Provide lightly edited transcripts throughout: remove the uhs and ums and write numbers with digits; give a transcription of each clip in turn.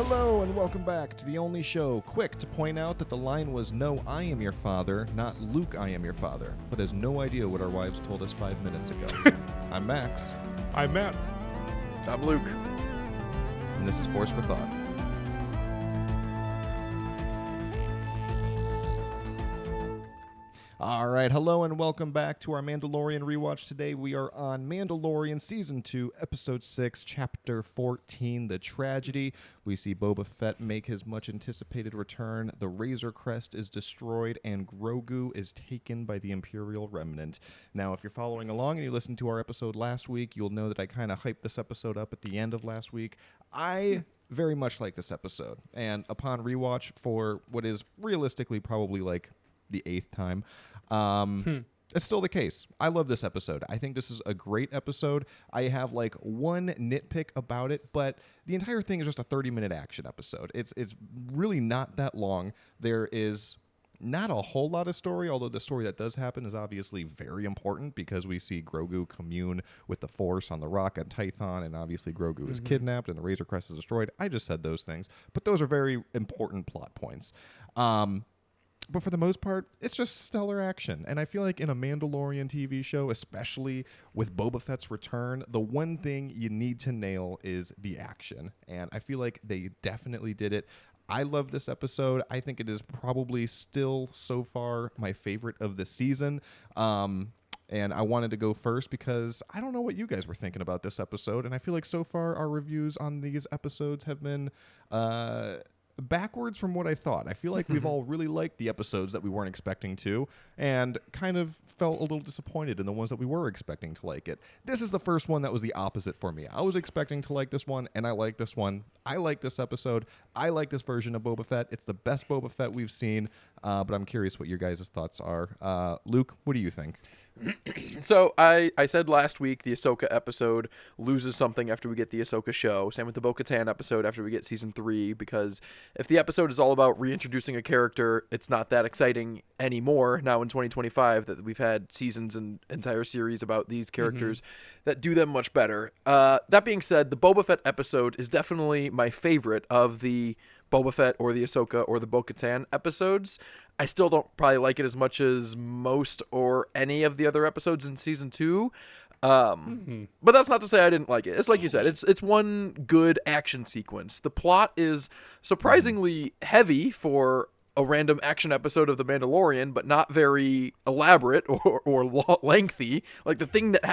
Hello and welcome back to the only show quick to point out that the line was "No, I am your father," not "Luke, I am your father," but has no idea what our wives told us 5 minutes ago. I'm Max. I'm Matt. I'm Luke. And this is Force for Thought. All right, hello and welcome back to our Mandalorian rewatch. Today we are on Mandalorian Season 2, Episode 6, Chapter 14, The Tragedy. We see Boba Fett make his much-anticipated return, the Razor Crest is destroyed, and Grogu is taken by the Imperial Remnant. Now, if you're following along and you listened to our episode last week, you'll know that I kind of hyped this episode up at the end of last week. I very much like this episode, and upon rewatch for what is realistically probably like the 8th time, it's still the case. I love this episode. I think this is a great episode. I have like one nitpick about it, but the entire thing is just a 30-minute action episode. It's really not that long. There is not a whole lot of story, although the story that does happen is obviously very important because we see Grogu commune with the Force on the rock at Tython, and obviously Grogu is kidnapped and the Razor Crest is destroyed. I just said those things, but those are very important plot points. But for the most part, it's just stellar action. And I feel like in a Mandalorian TV show, especially with Boba Fett's return, the one thing you need to nail is the action. And I feel like they definitely did it. I love this episode. I think it is probably still, so far, my favorite of the season. And I wanted to go first because I don't know what you guys were thinking about this episode. And I feel like so far our reviews on these episodes have been backwards from what I thought. I feel like we've all really liked the episodes that we weren't expecting to, and kind of felt a little disappointed in the ones that we were expecting to like it. This is the first one that was the opposite for me. I was expecting to like this one, and I like this one. I like this episode. I like this version of Boba Fett. It's the best Boba Fett we've seen, but I'm curious what your guys' thoughts are. Luke, what do you think? So I said last week the Ahsoka episode loses something after we get the Ahsoka show. Same with the Bo-Katan episode after we get season 3, because if the episode is all about reintroducing a character, it's not that exciting anymore now in 2025 that we've had seasons and entire series about these characters that do them much better. That being said, the Boba Fett episode is definitely my favorite of the Boba Fett or the Ahsoka or the Bo-Katan episodes. I still don't probably like it as much as most or any of the other episodes in season 2. But that's not to say I didn't like it. It's like you said, it's one good action sequence. The plot is surprisingly heavy for a random action episode of The Mandalorian, but not very elaborate or lengthy. Like the thing that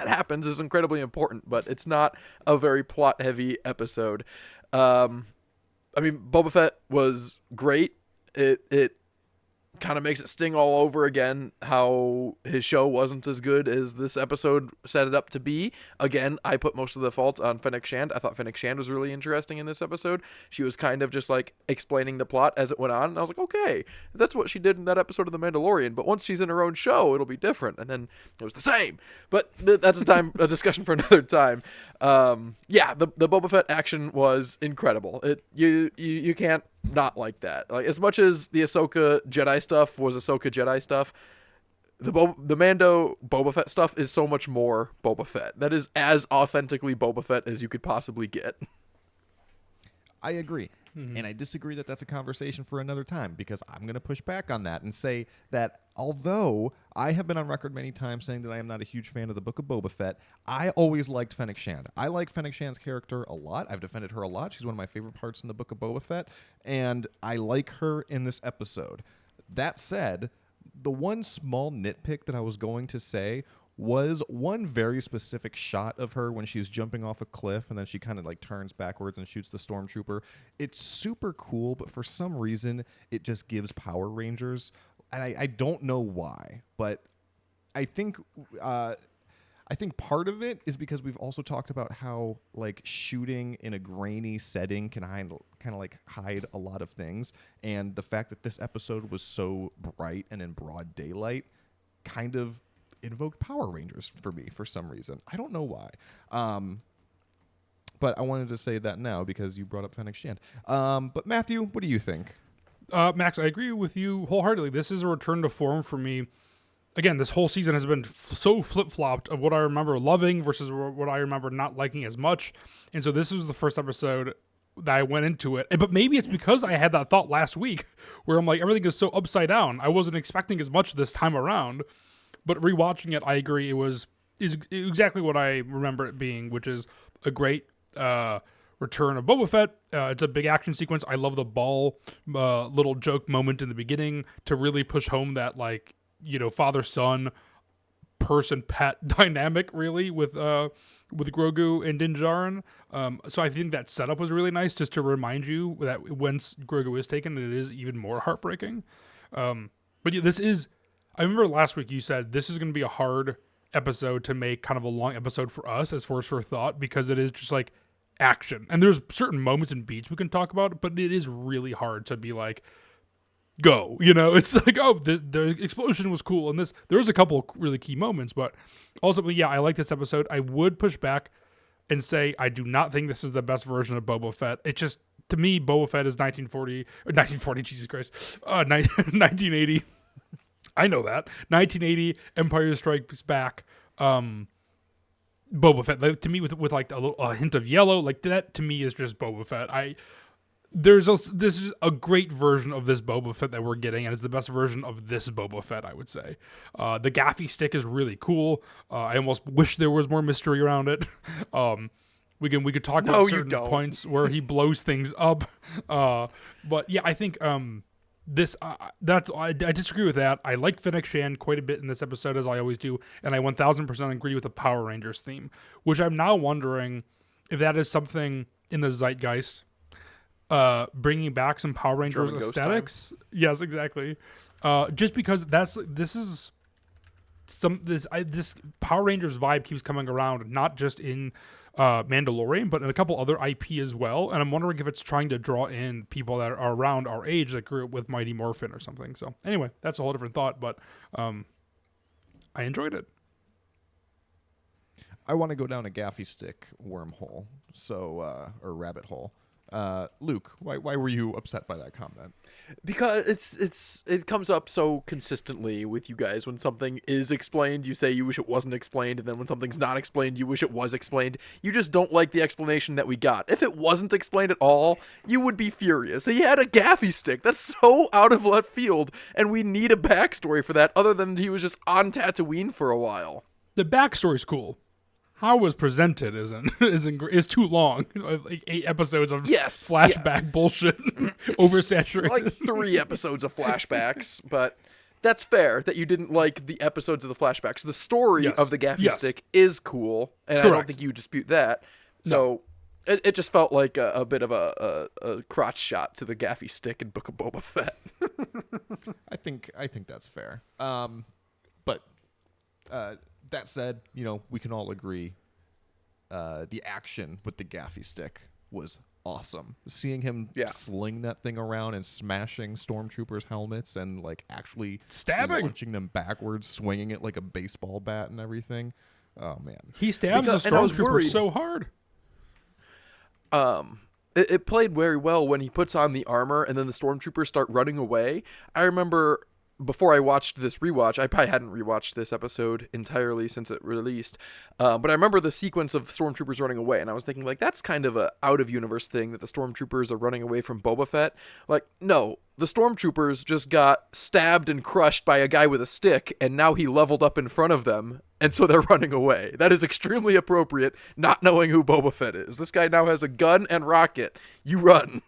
happens is incredibly important, but it's not a very plot heavy episode. I mean, Boba Fett was great. It kind of makes it sting all over again how his show wasn't as good as this episode set it up to be. Again, I put most of the fault on Fennec Shand. I thought Fennec Shand was really interesting in this episode. She was kind of just like explaining the plot as it went on, and I was like, okay, that's what she did in that episode of The Mandalorian, but once she's in her own show, it'll be different. And then it was the same. But that's a discussion for another time. Yeah, the Boba Fett action was incredible. You can't not like that. Like, as much as the Ahsoka Jedi stuff was Ahsoka Jedi stuff, the Mando Boba Fett stuff is so much more Boba Fett. That is as authentically Boba Fett as you could possibly get. I agree. And I disagree that that's a conversation for another time, because I'm going to push back on that and say that although I have been on record many times saying that I am not a huge fan of the Book of Boba Fett, I always liked Fennec Shand. I like Fennec Shand's character a lot. I've defended her a lot. She's one of my favorite parts in the Book of Boba Fett, and I like her in this episode. That said, the one small nitpick that I was going to say was one very specific shot of her when she's jumping off a cliff and then she kind of like turns backwards and shoots the stormtrooper. It's super cool, but for some reason it just gives Power Rangers, and I don't know why, but I think part of it is because we've also talked about how like shooting in a grainy setting can kind of like hide a lot of things, and the fact that this episode was so bright and in broad daylight kind of invoked Power Rangers for me for some reason. I don't know why. But I wanted to say that now because you brought up Fennec Shand. But Matthew, what do you think? Max, I agree with you wholeheartedly. This is a return to form for me. Again, this whole season has been so flip-flopped of what I remember loving versus what I remember not liking as much. And so this was the first episode that I went into it. But maybe it's because I had that thought last week where I'm like, everything is so upside down. I wasn't expecting as much this time around. But rewatching it, I agree. It was exactly what I remember it being, which is a great return of Boba Fett. It's a big action sequence. I love the ball little joke moment in the beginning to really push home that, like, you know, father-son, person-pet dynamic, really, with Grogu and Din Djarin. So I think that setup was really nice, just to remind you that once Grogu is taken, it is even more heartbreaking. But yeah, this is... I remember last week you said this is going to be a hard episode to make kind of a long episode for us as Force for Thought, because it is just like action. And there's certain moments and beats we can talk about, but it is really hard to be like, go, you know, it's like, oh, the explosion was cool. And there's a couple of really key moments, but ultimately, yeah, I like this episode. I would push back and say, I do not think this is the best version of Boba Fett. It just, to me, Boba Fett is 1940, Jesus Christ, 1980. I know that. 1980, Empire Strikes Back, Boba Fett. Like, to me, with like a hint of yellow, like that to me is just Boba Fett. This is a great version of this Boba Fett that we're getting, and it's the best version of this Boba Fett, I would say. The gaffy stick is really cool. I almost wish there was more mystery around it. We could talk about certain points where he blows things up. But yeah, I think I disagree with that. I like Fennec Shand quite a bit in this episode, as I always do, and I 1000% agree with the Power Rangers theme, which I'm now wondering if that is something in the zeitgeist, bringing back some Power Rangers German aesthetics. Yes, exactly. Just because this Power Rangers vibe keeps coming around, not just in Mandalorian, but in a couple other IP as well. And I'm wondering if it's trying to draw in people that are around our age that grew up with Mighty Morphin or something. So anyway, that's a whole different thought, but I enjoyed it. I want to go down a gaffy stick wormhole, or rabbit hole. Luke, why were you upset by that comment? Because it comes up so consistently with you guys. When something is explained, you say you wish it wasn't explained, and then when something's not explained, you wish it was explained. You just don't like the explanation that we got. If it wasn't explained at all, you would be furious. He had a gaffy stick. That's so out of left field, and we need a backstory for that, other than he was just on Tatooine for a while. The backstory's cool. How it was presented is too long. Like 8 episodes of flashback bullshit, oversaturated. Like 3 episodes of flashbacks, but that's fair that you didn't like the episodes of the flashbacks. The story of the gaffy stick is cool, and I don't think you dispute that. So it just felt like a bit of a crotch shot to the gaffy stick in Book of Boba Fett. I think that's fair. But that said, you know, we can all agree the action with the gaffy stick was awesome. Seeing him sling that thing around and smashing stormtroopers' helmets and like actually launching them backwards, swinging it like a baseball bat and everything. Oh man, he stabs the stormtrooper so hard. It played very well when he puts on the armor and then the stormtroopers start running away. I remember before I watched this rewatch, I probably hadn't rewatched this episode entirely since it released, but I remember the sequence of stormtroopers running away, and I was thinking, like, that's kind of a out-of-universe thing that the stormtroopers are running away from Boba Fett. Like, no, the stormtroopers just got stabbed and crushed by a guy with a stick, and now he leveled up in front of them, and so they're running away. That is extremely appropriate, not knowing who Boba Fett is. This guy now has a gun and rocket. You run.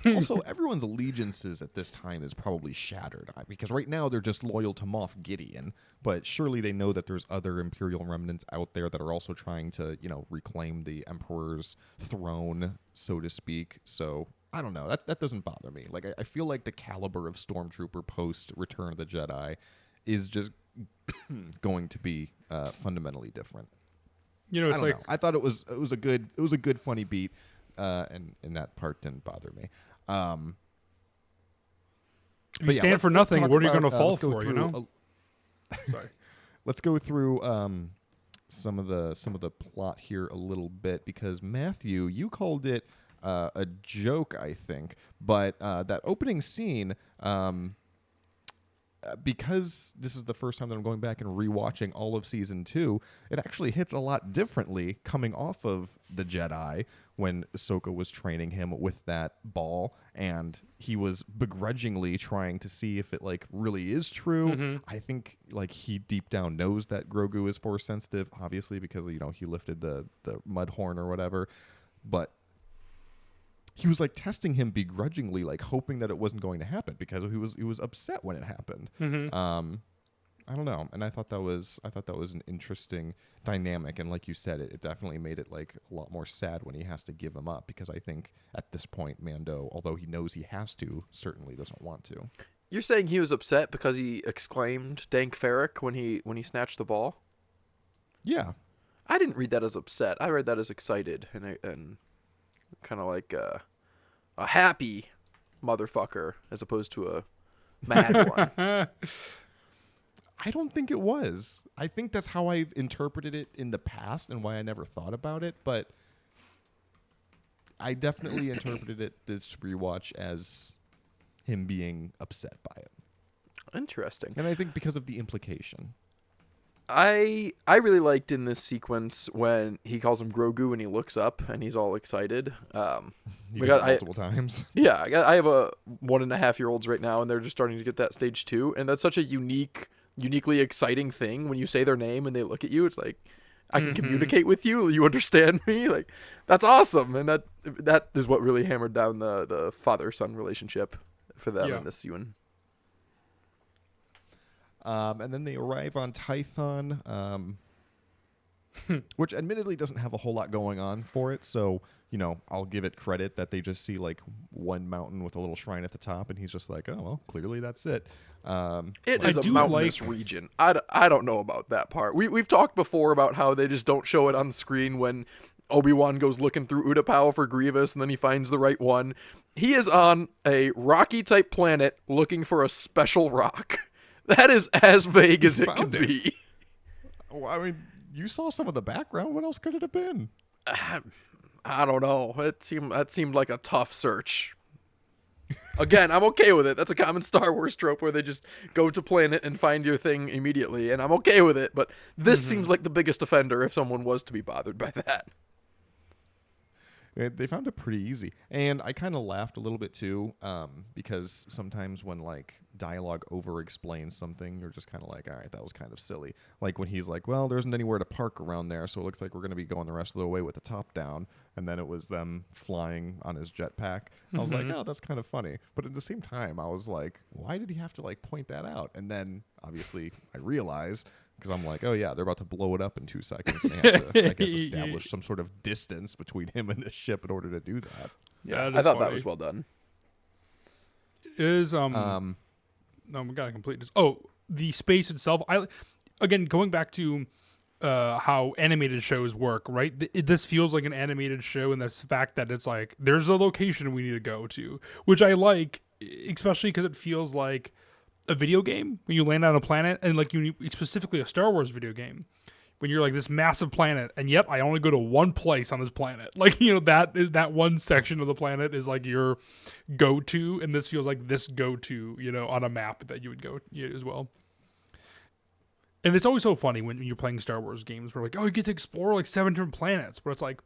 Also, everyone's allegiances at this time is probably shattered because right now they're just loyal to Moff Gideon, but surely they know that there's other Imperial remnants out there that are also trying to, you know, reclaim the Emperor's throne, so to speak. So I don't know. That doesn't bother me. Like I feel like the caliber of Stormtrooper post Return of the Jedi is just going to be fundamentally different. You know, it's like I thought it was a good funny beat. And that part didn't bother me. You stand for nothing. What are you going to fall for? You know. Sorry. Let's go through some of the plot here a little bit because Matthew, you called it a joke, I think, but that opening scene. because this is the first time that I'm going back and rewatching all of season 2, it actually hits a lot differently coming off of the Jedi when Ahsoka was training him with that ball and he was begrudgingly trying to see if it like really is true. I think like he deep down knows that Grogu is force sensitive, obviously because he lifted the mud horn or whatever, but he was like testing him begrudgingly, like hoping that it wasn't going to happen because he was upset when it happened. I don't know, and I thought that was an interesting dynamic, and like you said, it definitely made it like a lot more sad when he has to give him up because I think at this point Mando, although he knows he has to, certainly doesn't want to. You're saying he was upset because he exclaimed "Dank Farrik" when he snatched the ball? Yeah, I didn't read that as upset. I read that as excited and kind of like a happy motherfucker as opposed to a mad one. I don't think it was. I think that's how I've interpreted it in the past and why I never thought about it, but I definitely interpreted it this rewatch as him being upset by it. Interesting. And I think because of the implication. I really liked in this sequence when he calls him Grogu and he looks up and he's all excited. He does it multiple times. Yeah, I have a 1.5-year-olds right now and they're just starting to get that stage 2, and that's such a uniquely exciting thing when you say their name and they look at you. It's like, I can communicate with you. You understand me? Like, that's awesome. And that is what really hammered down the father-son relationship for them in this one. And then they arrive on Tython, which admittedly doesn't have a whole lot going on for it. So, I'll give it credit that they just see like one mountain with a little shrine at the top, and he's just like, oh, well, clearly that's it. It is a mountainous region. I don't know about that part. We've talked before about how they just don't show it on the screen when Obi-Wan goes looking through Utapau for Grievous, and then he finds the right one. He is on a rocky-type planet looking for a special rock. That is as vague as it can be. Well, I mean, you saw some of the background. What else could it have been? I don't know. That seemed like a tough search. Again, I'm okay with it. That's a common Star Wars trope where they just go to planet and find your thing immediately, and I'm okay with it. But this seems like the biggest offender if someone was to be bothered by that. They found it pretty easy, and I kind of laughed a little bit too, because sometimes when like dialogue over-explains something, you're just kind of like, all right, that was kind of silly. Like when he's like, well, there isn't anywhere to park around there, so it looks like we're going to be going the rest of the way with the top down, and then it was them flying on his jetpack. I was like, oh, that's kind of funny. But at the same time, I was like, why did he have to like point that out? And then obviously I realized, because I'm like, oh yeah, they're about to blow it up in 2 seconds, and they have to, I guess, establish some sort of distance between him and the ship in order to do that. Yeah, I thought that was well done. It is no, we got to complete this. Oh, the space itself. Again, going back to how animated shows work, right? This feels like an animated show, and the fact that it's like there's a location we need to go to, which I like, especially because it feels like a video game when you land on a planet, and like specifically a Star Wars video game when you're like this massive planet, and yet I only go to one place on this planet. Like, that one section of the planet is like your go-to, and this feels like this go-to, on a map that you would go as well. And it's always so funny when you're playing Star Wars games where like, oh, you get to explore like 7 different planets, but it's like,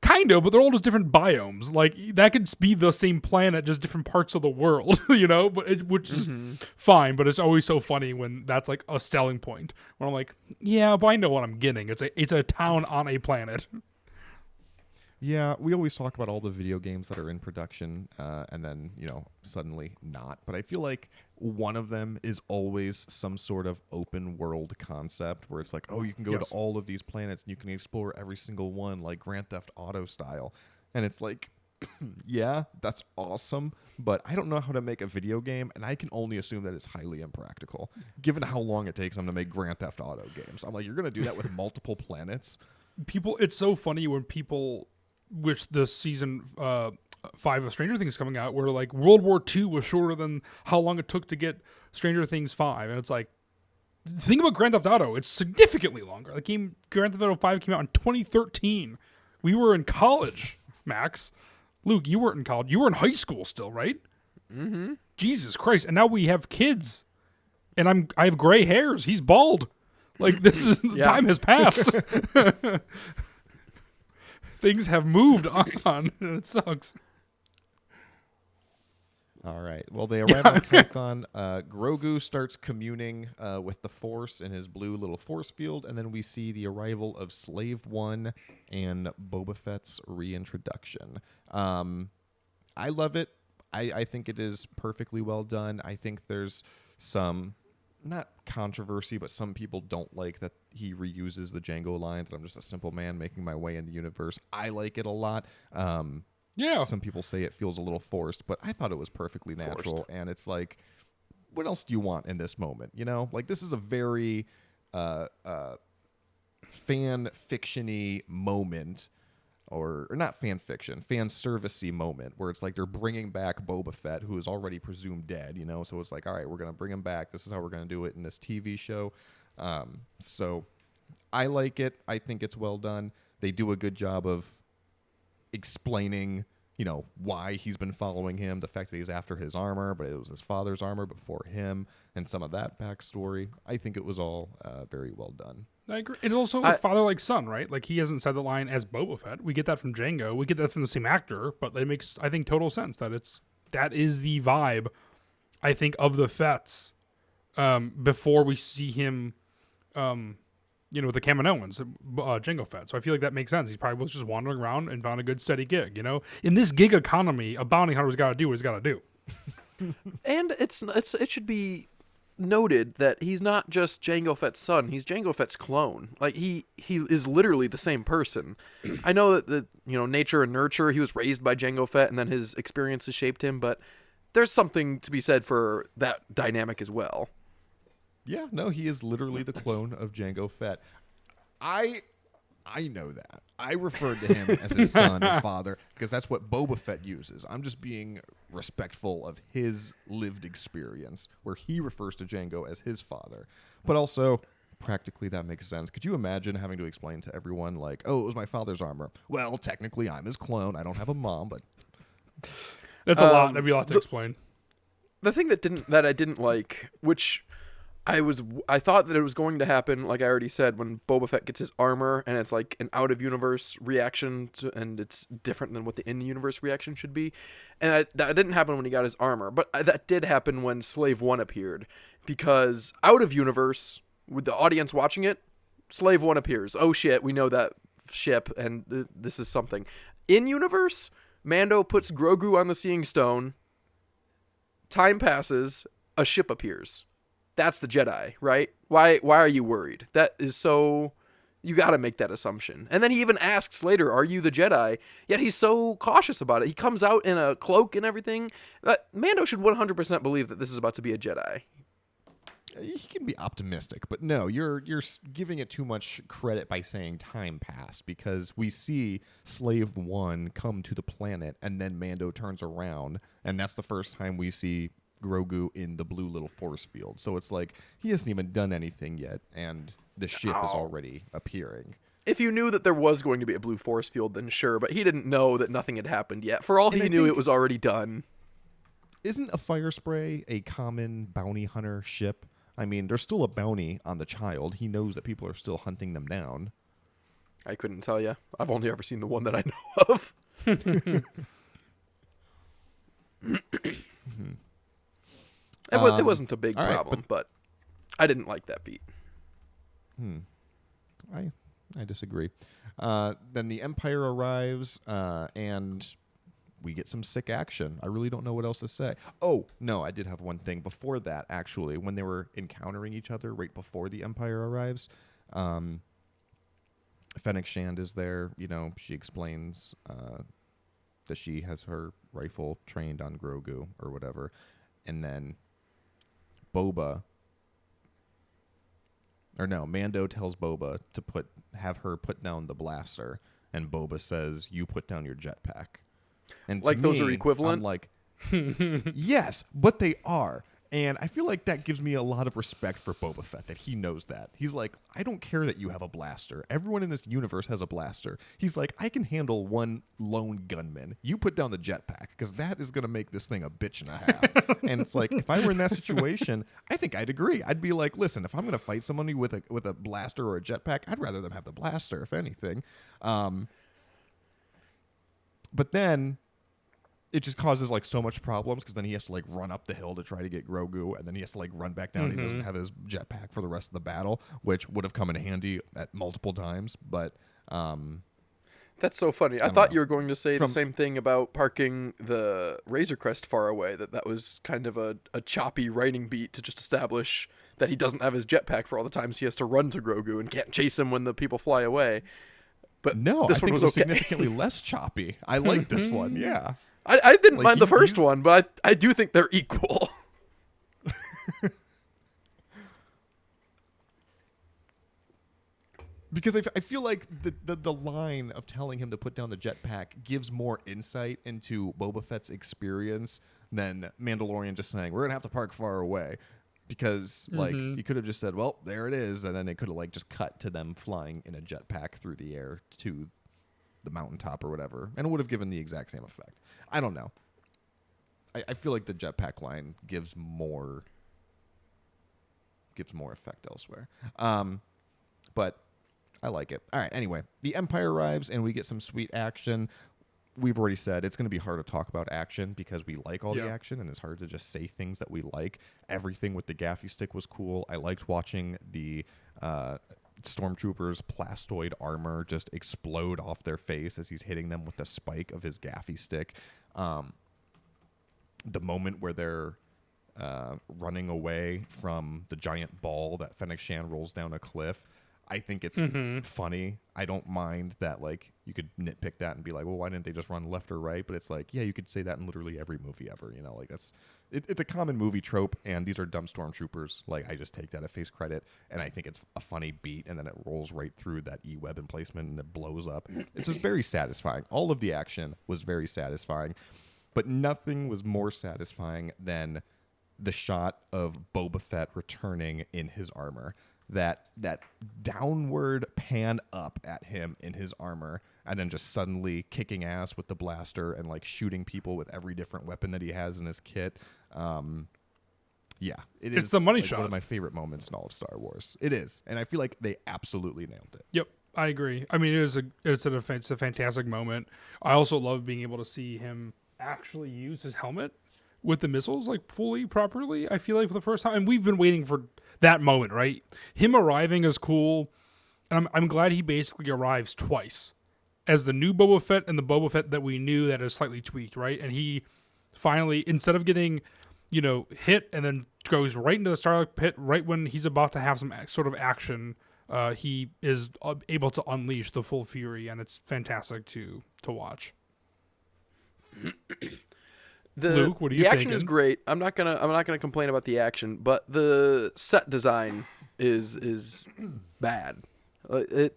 kind of, but they're all just different biomes. Like, that could be the same planet, just different parts of the world, which is fine, but it's always so funny when that's like a selling point. Where I'm like, yeah, but I know what I'm getting. It's a town on a planet. Yeah, we always talk about all the video games that are in production, and then, suddenly not. But I feel like one of them is always some sort of open world concept where it's like, oh, you can go to all of these planets and you can explore every single one, like Grand Theft Auto style. And it's like, yeah, that's awesome, but I don't know how to make a video game, and I can only assume that it's highly impractical, given how long it takes them to make Grand Theft Auto games. I'm like, you're going to do that with multiple planets? It's so funny when people, which the season 5 of Stranger Things coming out, where like World War II was shorter than how long it took to get Stranger Things 5, and it's like, think about Grand Theft Auto, it's significantly longer. Like Grand Theft Auto 5 came out in 2013. We were in college, Max. Luke, you weren't in college. You were in high school still, right? Mm-hmm. Jesus Christ. And now we have kids And I have gray hairs. He's bald. Like, this is time has passed. Things have moved on, and it sucks. All right. Well, they arrive on Tython. Grogu starts communing with the Force in his blue little force field, and then we see the arrival of Slave One and Boba Fett's reintroduction. I love it. I think it is perfectly well done. I think there's some, not controversy, but some people don't like that he reuses the Django line, that I'm just a simple man making my way in the universe. I like it a lot. Yeah. Some people say it feels a little forced, but I thought it was perfectly natural. And it's like, what else do you want in this moment? You know, like, this is a very fan fiction-y moment, or not fan fiction, fan service-y moment, where it's like they're bringing back Boba Fett, who is already presumed dead, you know? So it's like, all right, we're going to bring him back. This is how we're going to do it in this TV show. So I like it. I think it's well done. They do a good job of explaining, you know, why he's been following him, the fact that he's after his armor, but it was his father's armor before him, and some of that backstory. I think it was all very well done. I agree. It's also like father like son, right? Like, he hasn't said the line as Boba Fett. We get that from Django. We get that from the same actor, but it makes, I think, total sense that that is the vibe, I think, of the Fetts before we see him you know, with the Kaminoans, Jango Fett. So I feel like that makes sense. He probably was just wandering around and found a good steady gig, you know? In this gig economy, a bounty hunter's got to do what he's got to do. And it should be noted that he's not just Jango Fett's son, he's Jango Fett's clone. Like, he is literally the same person. I know that nature and nurture, he was raised by Jango Fett and then his experiences shaped him, but there's something to be said for that dynamic as well. Yeah, no, he is literally the clone of Jango Fett. I know that. I referred to him as his son or father because that's what Boba Fett uses. I'm just being respectful of his lived experience, where he refers to Jango as his father. But also, practically, that makes sense. Could you imagine having to explain to everyone, like, oh, it was my father's armor? Well, technically, I'm his clone. I don't have a mom, but... That's a lot. That'd be a lot to explain. The thing that I didn't like, which... I thought that it was going to happen, like I already said, when Boba Fett gets his armor, and it's like an out-of-universe reaction, and it's different than what the in-universe reaction should be. And that didn't happen when he got his armor, but that did happen when Slave One appeared, because out-of-universe, with the audience watching it, Slave One appears. Oh shit, we know that ship, and this is something. In-universe, Mando puts Grogu on the Seeing Stone, time passes, a ship appears. That's the Jedi, right? Why are you worried? That is so... You got to make that assumption. And then he even asks later, are you the Jedi? Yet he's so cautious about it. He comes out in a cloak and everything. Mando should 100% believe that this is about to be a Jedi. He can be optimistic, but no, you're giving it too much credit by saying time passed, because we see Slave One come to the planet, and then Mando turns around, and that's the first time we see Grogu in the blue little force field. So it's like he hasn't even done anything yet, and the ship is already appearing. If you knew that there was going to be a blue force field, then sure, but he didn't know that nothing had happened yet. For all he knew, it was already done. Isn't a fire spray a common bounty hunter ship? I mean, there's still a bounty on the child. He knows that people are still hunting them down. I couldn't tell you. I've only ever seen the one that I know of. It wasn't a big problem, but I didn't like that beat. I disagree. Then the Empire arrives, and we get some sick action. I really don't know what else to say. Oh, no, I did have one thing before that, actually. When they were encountering each other right before the Empire arrives, Fennec Shand is there. You know, she explains that she has her rifle trained on Grogu or whatever. And then Mando tells Boba to have her put down the blaster, and Boba says, "You put down your jetpack." And like those are equivalent? I'm like, yes, but they are. And I feel like that gives me a lot of respect for Boba Fett, that he knows that. He's like, I don't care that you have a blaster. Everyone in this universe has a blaster. He's like, I can handle one lone gunman. You put down the jetpack, because that is going to make this thing a bitch and a half. And it's like, if I were in that situation, I think I'd agree. I'd be like, listen, if I'm going to fight somebody with a blaster or a jetpack, I'd rather them have the blaster, if anything. But then it just causes like so much problems, because then he has to like run up the hill to try to get Grogu, and then he has to like run back down. He doesn't have his jetpack for the rest of the battle, which would have come in handy at multiple times. But that's so funny. I thought you were going to say the same thing about parking the Razor Crest far away, that was kind of a choppy writing beat to just establish that he doesn't have his jetpack for all the times he has to run to Grogu and can't chase him when the people fly away. But no, this I one think was it was okay. significantly less choppy. I like this one, yeah. I didn't Like, mind the first one, but I do think they're equal. Because I feel like the line of telling him to put down the jetpack gives more insight into Boba Fett's experience than Mandalorian just saying, we're going to have to park far away. Because, like, you could have just said, well, there it is, and then it could have, like, just cut to them flying in a jetpack through the air to the mountaintop or whatever, and it would have given the exact same effect. I don't know. I feel like the jetpack line gives more effect elsewhere. But I like it. All right, anyway, the Empire arrives, and we get some sweet action. We've already said it's going to be hard to talk about action because we like all the action, and it's hard to just say things that we like. Everything with the gaffy stick was cool. I liked watching the stormtroopers' plastoid armor just explode off their face as he's hitting them with the spike of his gaffy stick. The moment where they're running away from the giant ball that Fennec Shan rolls down a cliff, I think it's funny. I don't mind that, like, you could nitpick that and be like, well, why didn't they just run left or right? But it's like, yeah, you could say that in literally every movie ever, you know, like it's a common movie trope, and these are dumb stormtroopers. Like, I just take that at face credit, and I think it's a funny beat, and then it rolls right through that E-web emplacement and it blows up. It's just very satisfying. All of the action was very satisfying, but nothing was more satisfying than the shot of Boba Fett returning in his armor. That downward pan up at him in his armor, and then just suddenly kicking ass with the blaster and like shooting people with every different weapon that he has in his kit. Yeah, It's the money shot. One of my favorite moments in all of Star Wars. It is, and I feel like they absolutely nailed it. Yep, I agree. I mean, it's a fantastic moment. I also love being able to see him actually use his helmet with the missiles, like, fully, properly, I feel like, for the first time. And we've been waiting for that moment, right? Him arriving is cool. And I'm glad he basically arrives twice. As the new Boba Fett and the Boba Fett that we knew that is slightly tweaked, right? And he finally, instead of getting, hit and then goes right into the Starlight Pit right when he's about to have some sort of action, he is able to unleash the full fury, and it's fantastic to watch. Luke, what are you The action thinking? is great. I'm not gonna complain about the action, but the set design is bad. It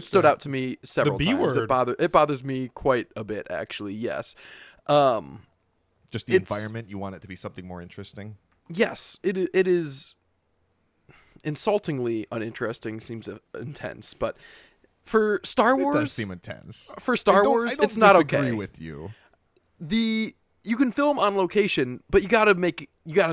stood out to me several times. It bothers me quite a bit, actually. Yes. Just the environment. You want it to be something more interesting. Yes, it is. Insultingly uninteresting seems intense, but for Star Wars, it does seem intense. For Star Wars, it's not okay. I disagree with you. You can film on location, but you gotta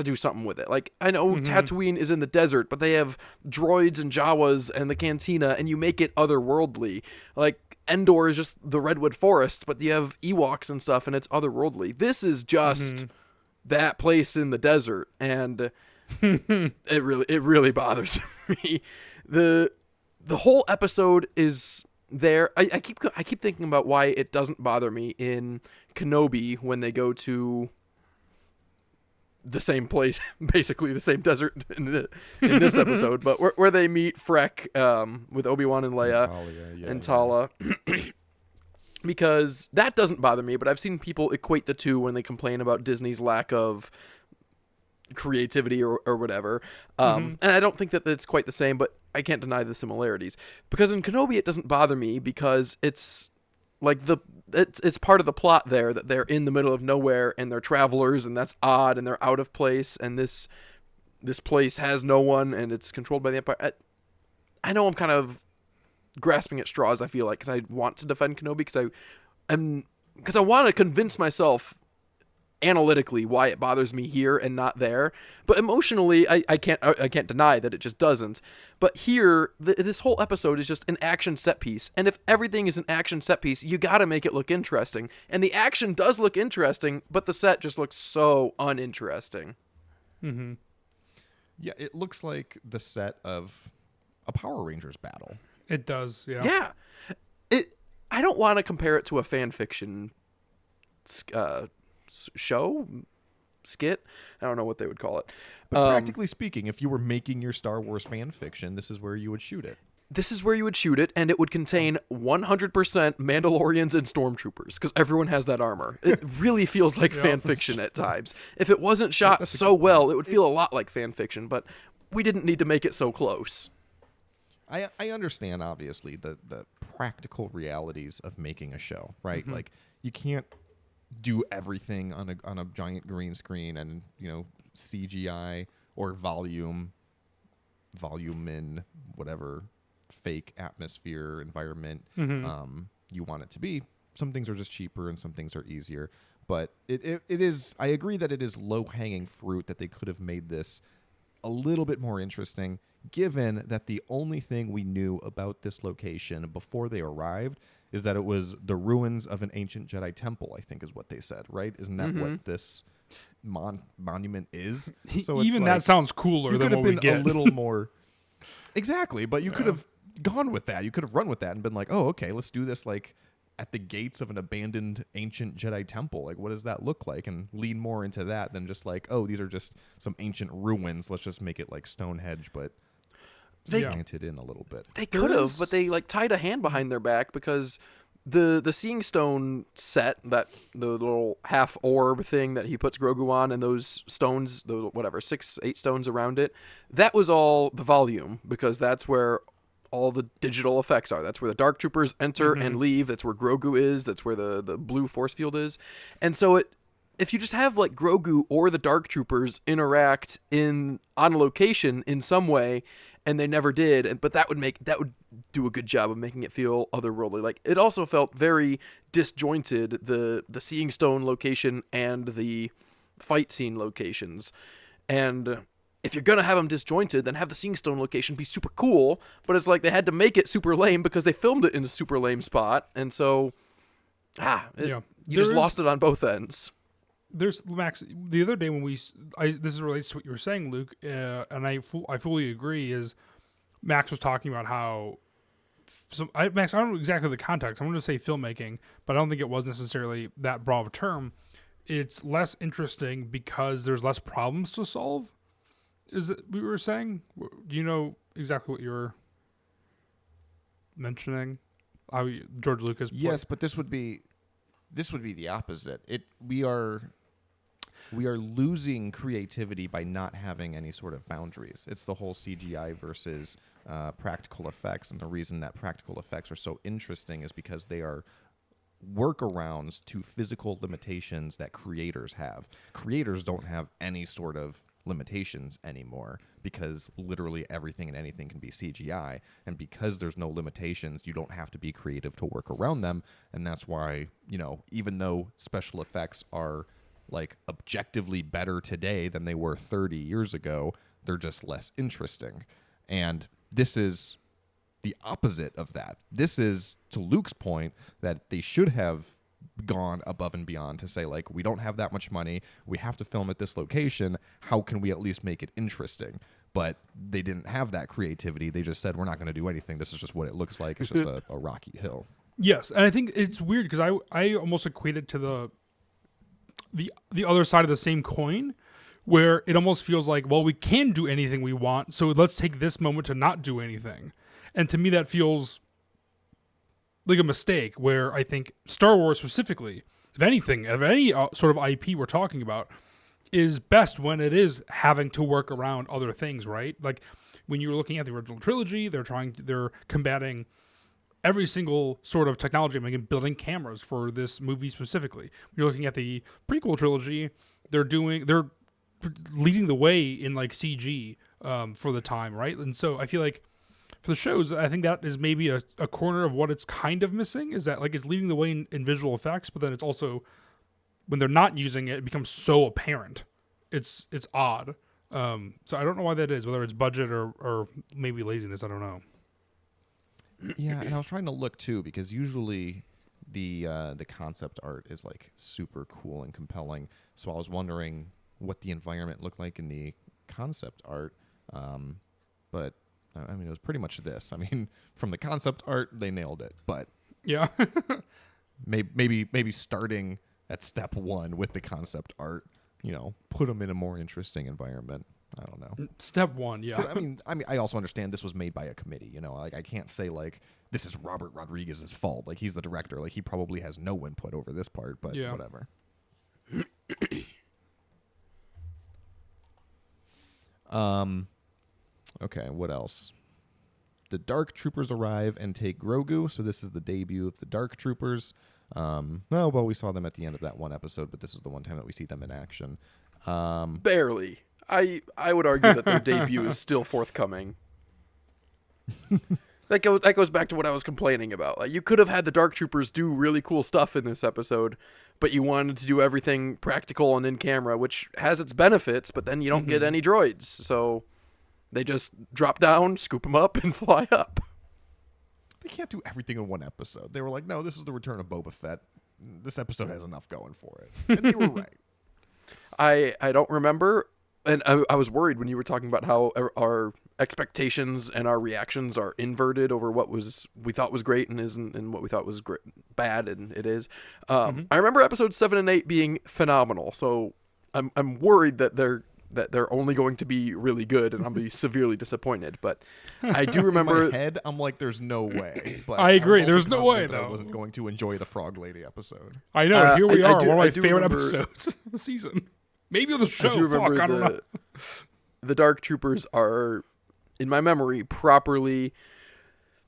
do something with it. Like, I know Tatooine is in the desert, but they have droids and Jawas and the cantina, and you make it otherworldly. Like, Endor is just the redwood forest, but you have Ewoks and stuff, and it's otherworldly. This is just that place in the desert, and it really bothers me. The whole episode is there. I keep thinking about why it doesn't bother me in Kenobi when they go to the same place, basically the same desert in this episode, but where they meet Freck with Obi-Wan and Leia and Tala. Because that doesn't bother me, but I've seen people equate the two when they complain about Disney's lack of creativity or whatever. And I don't think that it's quite the same, but I can't deny the similarities. Because in Kenobi it doesn't bother me because it's Like it's part of the plot there that they're in the middle of nowhere and they're travelers, and that's odd, and they're out of place, and this place has no one, and it's controlled by the Empire. I know I'm kind of grasping at straws, I feel like, because I want to defend Kenobi, because I want to convince myself analytically why it bothers me here and not there, but emotionally I can't deny that it just doesn't. But here, this whole episode is just an action set piece, and if everything is an action set piece, you gotta make it look interesting, and the action does look interesting, but the set just looks so uninteresting. Mm-hmm. Yeah, it looks like the set of a Power Rangers battle. It does, yeah. I don't want to compare it to a fan fiction show, skit. I don't know what they would call it. But practically speaking, if you were making your Star Wars fan fiction, this is where you would shoot it. This is where you would shoot it, and it would contain 100% Mandalorians and Stormtroopers, because everyone has that armor. It really feels like fan fiction at times. If it wasn't shot so well, it would feel a lot like fan fiction, but we didn't need to make it so close. I understand, obviously, the practical realities of making a show, right? Mm-hmm. Like, you can't do everything on a giant green screen and, CGI or volume in whatever fake atmosphere environment you want it to be. Some things are just cheaper and some things are easier. But it is, I agree that it is low-hanging fruit that they could have made this a little bit more interesting, given that the only thing we knew about this location before they arrived is that it was the ruins of an ancient Jedi temple, I think is what they said, right? Isn't that what this monument is? So Even it's like, that sounds cooler than what we you could have been get. a little more... Exactly, but you could have gone with that. You could have run with that and been like, oh, okay, let's do this like at the gates of an abandoned ancient Jedi temple. Like, what does that look like? And lean more into that than just like, oh, these are just some ancient ruins. Let's just make it like Stonehenge, but slanted in a little bit. They could have, but they like tied a hand behind their back because the Seeing Stone set, that the little half orb thing that he puts Grogu on, and those stones, those 6-8 stones around it, that was all the volume, because that's where all the digital effects are. That's where the Dark Troopers enter and leave. That's where Grogu is. That's where the blue force field is. And so if you just have like Grogu or the Dark Troopers interact on location in some way, and they never did, but that would do a good job of making it feel otherworldly. Like, it also felt very disjointed, the Seeing Stone location and the fight scene locations. And if you're going to have them disjointed, then have the Seeing Stone location be super cool, but it's like they had to make it super lame because they filmed it in a super lame spot, and so you just lost it on both ends. There's Max. The other day when this relates to what you were saying, Luke, and I fully agree. Is Max was talking about how Max? I don't know exactly the context. I'm going to say filmmaking, but I don't think it was necessarily that broad of a term. It's less interesting because there's less problems to solve. Is it we were saying? Do you know exactly what you were mentioning? George Lucas. Yes, but this would be the opposite. We are losing creativity by not having any sort of boundaries. It's the whole CGI versus practical effects, and the reason that practical effects are so interesting is because they are workarounds to physical limitations that creators have. Creators don't have any sort of limitations anymore because literally everything and anything can be CGI, and because there's no limitations, you don't have to be creative to work around them. And that's why, even though special effects are like objectively better today than they were 30 years ago, they're just less interesting. And this is the opposite of that. This is, to Luke's point, that they should have gone above and beyond to say, like, we don't have that much money, we have to film at this location, how can we at least make it interesting? But they didn't have that creativity. They just said, we're not going to do anything, this is just what it looks like. It's just a rocky hill. Yes, and I think it's weird because I almost equate it to the other side of the same coin, where it almost feels like, well, we can do anything we want, so let's take this moment to not do anything. And to me, that feels like a mistake, where I think Star Wars specifically, if anything, of any sort of IP we're talking about, is best when it is having to work around other things, right? Like when you were looking at the original trilogy, they're combating every single sort of technology, making building cameras for this movie specifically. When you're looking at the prequel trilogy, they're leading the way in like CG for the time, right? And so I feel like for the shows, I think that is maybe a corner of what it's kind of missing, is that like it's leading the way in visual effects, but then it's also, when they're not using it, it becomes so apparent. It's odd. So I don't know why that is, whether it's budget or maybe laziness. I don't know. Yeah, and I was trying to look too, because usually the concept art is like super cool and compelling. So I was wondering what the environment looked like in the concept art. But I mean, it was pretty much this. I mean, from the concept art, they nailed it. But yeah, maybe starting at step one with the concept art, put them in a more interesting environment. I don't know. Step one, yeah. I mean, I also understand this was made by a committee. Like I can't say like this is Robert Rodriguez's fault. Like he's the director. Like he probably has no input over this part. But yeah. Whatever. Okay, what else? The Dark Troopers arrive and take Grogu. So this is the debut of the Dark Troopers. We saw them at the end of that one episode, but this is the one time that we see them in action. Barely. I would argue that their debut is still forthcoming. That goes back to what I was complaining about. Like, you could have had the Dark Troopers do really cool stuff in this episode, but you wanted to do everything practical and in camera, which has its benefits, but then you don't get any droids. So they just drop down, scoop them up, and fly up. They can't do everything in one episode. They were like, no, this is the return of Boba Fett. This episode has enough going for it. And they were right. I don't remember, and I was worried when you were talking about how our expectations and our reactions are inverted over what we thought was great and isn't, and what we thought was bad and it is. I remember episodes 7 and 8 being phenomenal, so I'm worried that they're only going to be really good, and I'll be severely disappointed. But I do remember. In my head, I'm like, there's no way. But I agree. was also There's no way, confident that though. I wasn't going to enjoy the Frog Lady episode. I know. Here we are. One of my favorite remember, episodes of the season. Maybe of the show. I do remember I don't know. The Dark Troopers are, in my memory, properly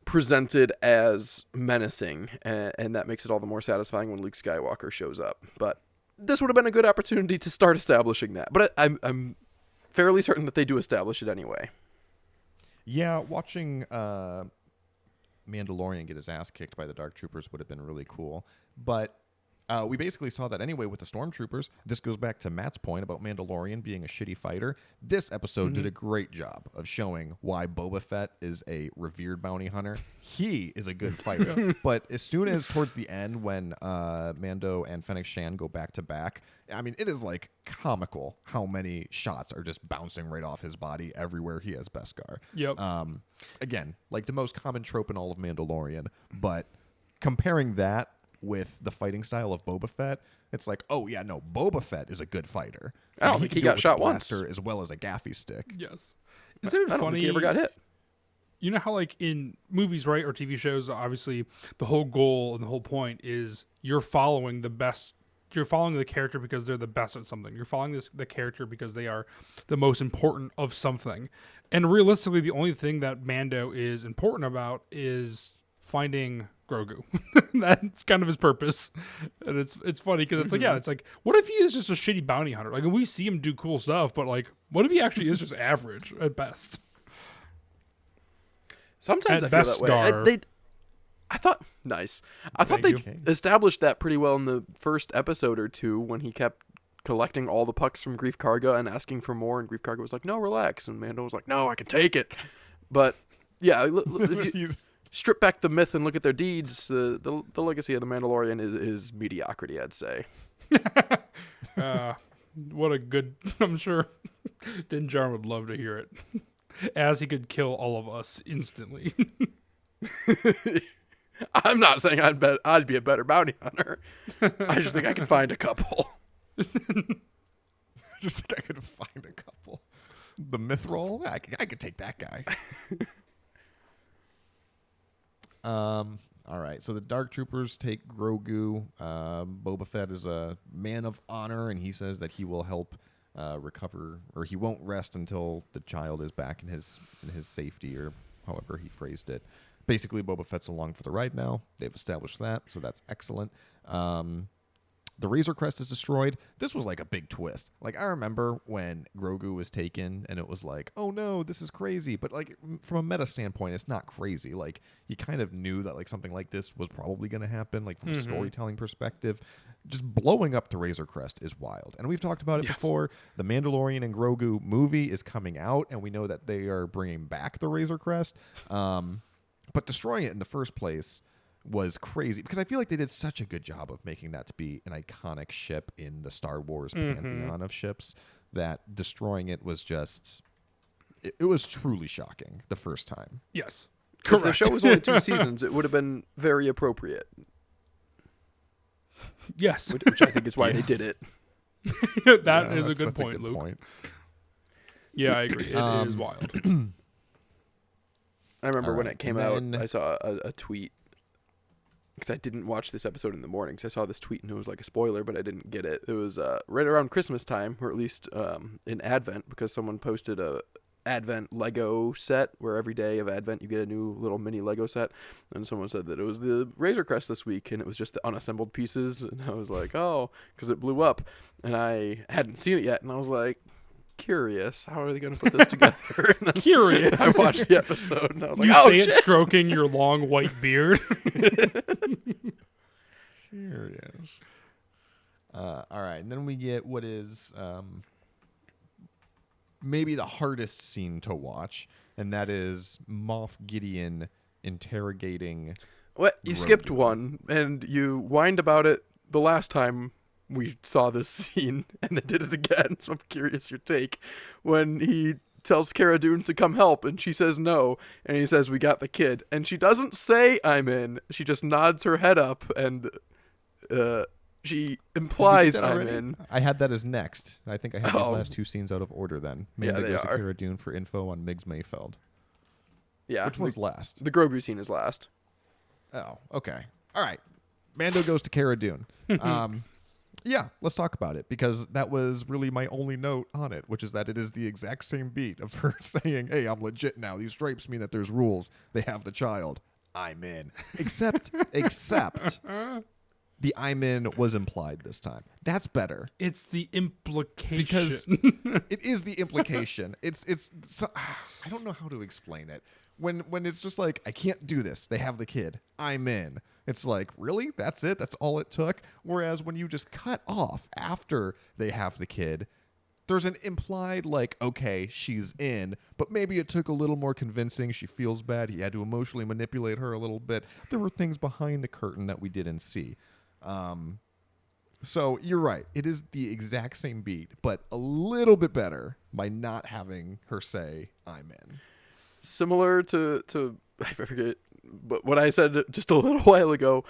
presented as menacing, and that makes it all the more satisfying when Luke Skywalker shows up. But this would have been a good opportunity to start establishing that. But I'm fairly certain that they do establish it anyway. Yeah, watching Mandalorian get his ass kicked by the Dark Troopers would have been really cool. But we basically saw that anyway with the Stormtroopers. This goes back to Matt's point about Mandalorian being a shitty fighter. This episode did a great job of showing why Boba Fett is a revered bounty hunter. He is a good fighter. But as soon as towards the end when Mando and Fennec Shan go back to back, I mean, it is like comical how many shots are just bouncing right off his body everywhere he has Beskar. Yep. Again, like the most common trope in all of Mandalorian, but comparing that with the fighting style of Boba Fett, it's like, oh yeah, no, Boba Fett is a good fighter. I don't think he got shot once, as well as a gaffy stick. Yes. Isn't it I don't funny? think he ever got hit. You know how, like, in movies, right, or TV shows, obviously the whole goal and the whole point is you're following the best. You're following the character because they're the best at something. You're following the character because they are the most important of something. And realistically, the only thing that Mando is important about is finding Grogu. That's kind of his purpose. And it's funny because it's like, yeah, it's like, what if he is just a shitty bounty hunter? Like, we see him do cool stuff, but like, what if he actually is just average at best? Sometimes At I feel that way. Beskar. I thought they established that pretty well in the first episode or two when he kept collecting all the pucks from Grief Karga and asking for more, and Grief Karga was like, "No, relax," and Mando was like, "No, I can take it." But yeah, if you strip back the myth and look at their deeds, the legacy of the Mandalorian is mediocrity, I'd say. What a good! I'm sure Din Djarin would love to hear it, as he could kill all of us instantly. I'm not saying I'd be a better bounty hunter. I just think I can find a couple. I just think I could find a couple. The Mithril, I could take that guy. All right, so the Dark Troopers take Grogu. Boba Fett is a man of honor, and he says that he will help recover, or he won't rest until the child is back in his safety, or however he phrased it. basically Boba Fett's along for the ride now. They've established that, so that's excellent. The Razor Crest is destroyed. This was like a big twist. Like, I remember when Grogu was taken and it was like, oh no, this is crazy. But like from a meta standpoint, it's not crazy. Like, you kind of knew that like something like this was probably going to happen, like from a storytelling perspective. Just blowing up the Razor Crest is wild. And we've talked about it before. The Mandalorian and Grogu movie is coming out, and we know that they are bringing back the Razor Crest. But destroying it in the first place was crazy, because I feel like they did such a good job of making that to be an iconic ship in the Star Wars pantheon of ships, that destroying it was just, it was truly shocking the first time. Yes. Correct. If the show was only 2 seasons, it would have been very appropriate. Yes. Which I think is why they did it. That is a good point, Luke. Yeah, I agree. It is wild. I remember when it came out, I saw a tweet, because I didn't watch this episode in the morning, because I saw this tweet and it was like a spoiler, but I didn't get it. It was right around Christmas time, or at least in Advent, because someone posted a Advent Lego set where every day of Advent you get a new little mini Lego set, and someone said that it was the Razor Crest this week, and it was just the unassembled pieces, and I was like, oh, because it blew up, and I hadn't seen it yet, and I was like, curious, how are they going to put this together? Curious. I watched the episode and I was like, you oh, say shit. it stroking your long white beard. Curious. All right, and then we get what is maybe the hardest scene to watch, and that is Moff Gideon interrogating. What? You skipped one, and you whined about it the last time we saw this scene, and they did it again, so I'm curious your take. When he tells Cara Dune to come help, and she says no, and he says, we got the kid. And she doesn't say, I'm in. She just nods her head up, and she implies I'm in. I had that as next. I think I had these last 2 scenes out of order then. Mando goes to Cara Dune for info on Migs Mayfeld. Yeah. Which one's last? The Grogu scene is last. Oh, okay. All right. Mando goes to Cara Dune. Yeah, let's talk about it, because that was really my only note on it, which is that it is the exact same beat of her saying, hey, I'm legit now. These drapes mean that there's rules. They have the child. I'm in. Except the I'm in was implied this time. That's better. It's the implication. Because it is the implication. It's so, I don't know how to explain it. When it's just like, I can't do this. They have the kid. I'm in. It's like, really? That's it? That's all it took? Whereas when you just cut off after they have the kid, there's an implied, like, okay, she's in, but maybe it took a little more convincing. She feels bad. He had to emotionally manipulate her a little bit. There were things behind the curtain that we didn't see. So you're right. It is the exact same beat, but a little bit better by not having her say, I'm in. Similar to I forget, but what I said just a little while ago,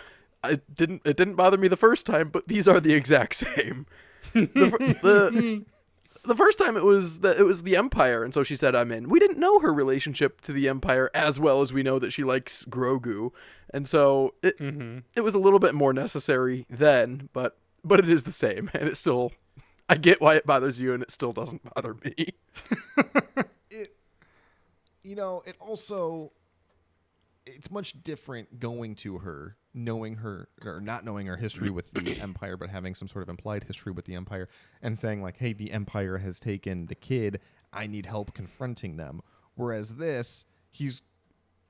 it didn't bother me the first time, but these are the exact same. The first time it was the Empire, and so she said, I'm in. We didn't know her relationship to the Empire as well as we know that she likes Grogu, and so it was a little bit more necessary then, but it is the same, and it still, I get why it bothers you, and it still doesn't bother me. It also, it's much different going to her, knowing her, or not knowing her history with the Empire, but having some sort of implied history with the Empire, and saying like, hey, the Empire has taken the kid, I need help confronting them. Whereas this, he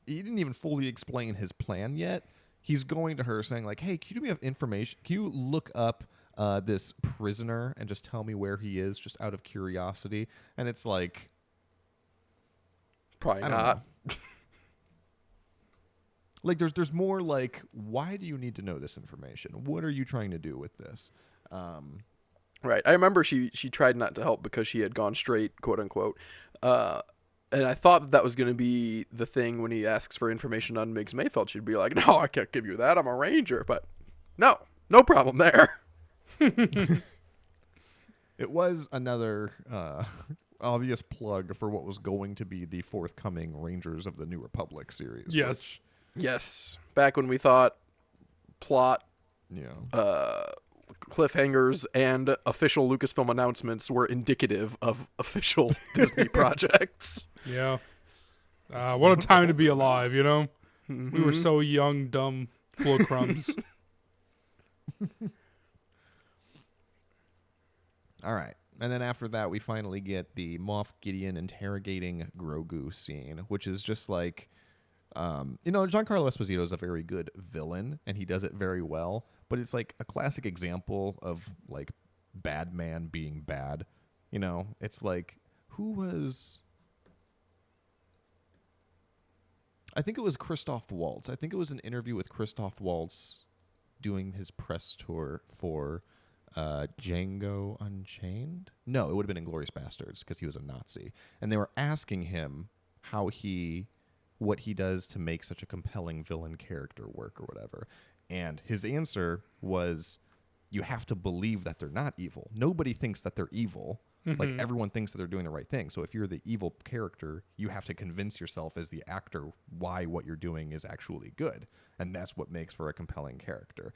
didn't even fully explain his plan yet. He's going to her saying like, hey, can you have information? Can you look up this prisoner and just tell me where he is, just out of curiosity? And it's like, probably not. Like there's more like, why do you need to know this information? What are you trying to do with this? Right. I remember she tried not to help because she had gone straight, quote unquote. And I thought that was going to be the thing when he asks for information on Migs Mayfeld. She'd be like, no, I can't give you that. I'm a ranger. But no problem there. It was another obvious plug for what was going to be the forthcoming Rangers of the New Republic series. Yes. Yes. Back when we thought plot, yeah, cliffhangers, and official Lucasfilm announcements were indicative of official Disney projects. Yeah. What a time to be alive, you know? We were so young, dumb, full of crumbs. All right. And then after that, we finally get the Moff Gideon interrogating Grogu scene, which is just like, Giancarlo Esposito is a very good villain, and he does it very well. But it's like a classic example of like bad man being bad. It's like, who was... I think it was Christoph Waltz. I think it was an interview with Christoph Waltz doing his press tour for Django Unchained. No, it would have been Inglourious Bastards because he was a Nazi. And they were asking him what he does to make such a compelling villain character work or whatever. And his answer was, you have to believe that they're not evil. Nobody thinks that they're evil. Like, everyone thinks that they're doing the right thing. So if you're the evil character, you have to convince yourself as the actor why what you're doing is actually good. And that's what makes for a compelling character.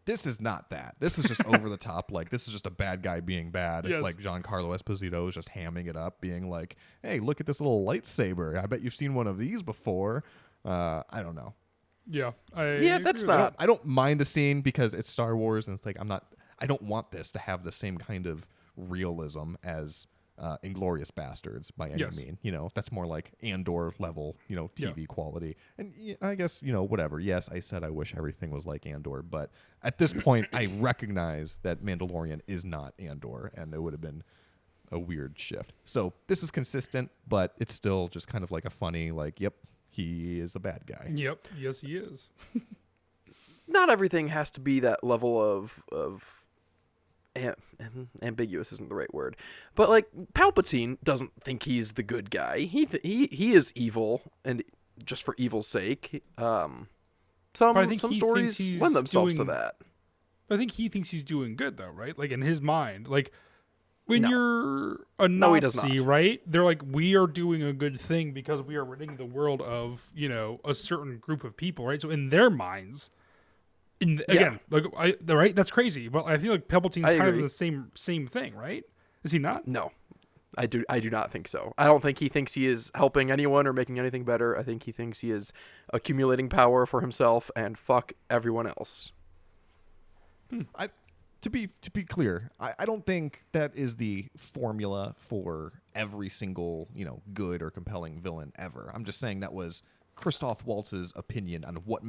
This is not that. This is just over the top. Like, this is just a bad guy being bad. Yes. Like, Giancarlo Esposito is just hamming it up, being like, hey, look at this little lightsaber. I bet you've seen one of these before. I don't know. Yeah. That's not... I don't mind the scene because it's Star Wars, and it's like, I don't want this to have the same kind of realism as Inglourious Bastards by any mean. That's more like Andor level, TV quality. And I guess, whatever. Yes, I said I wish everything was like Andor, but at this point, I recognize that Mandalorian is not Andor, and it would have been a weird shift. So this is consistent, but it's still just kind of like a funny, like, yep, he is a bad guy. Yep. Yes, he is. Not everything has to be that level of ambiguous isn't the right word, but like Palpatine doesn't think he's the good guy. He is evil, and just for evil's sake. Some stories lend themselves to that. I think he thinks he's doing good, though, right? Like in his mind, like when No. you're a Nazi, No, he does not. right? They're like, we are doing a good thing because we are ridding the world of a certain group of people, right? So in their minds. Right? That's crazy. But I feel like Palpatine's kind of the same thing, right? Is he not? No, I do not think so. I don't think he thinks he is helping anyone or making anything better. I think he thinks he is accumulating power for himself and fuck everyone else. To be clear, I don't think that is the formula for every single, good or compelling villain ever. I'm just saying that was Christoph Waltz's opinion on what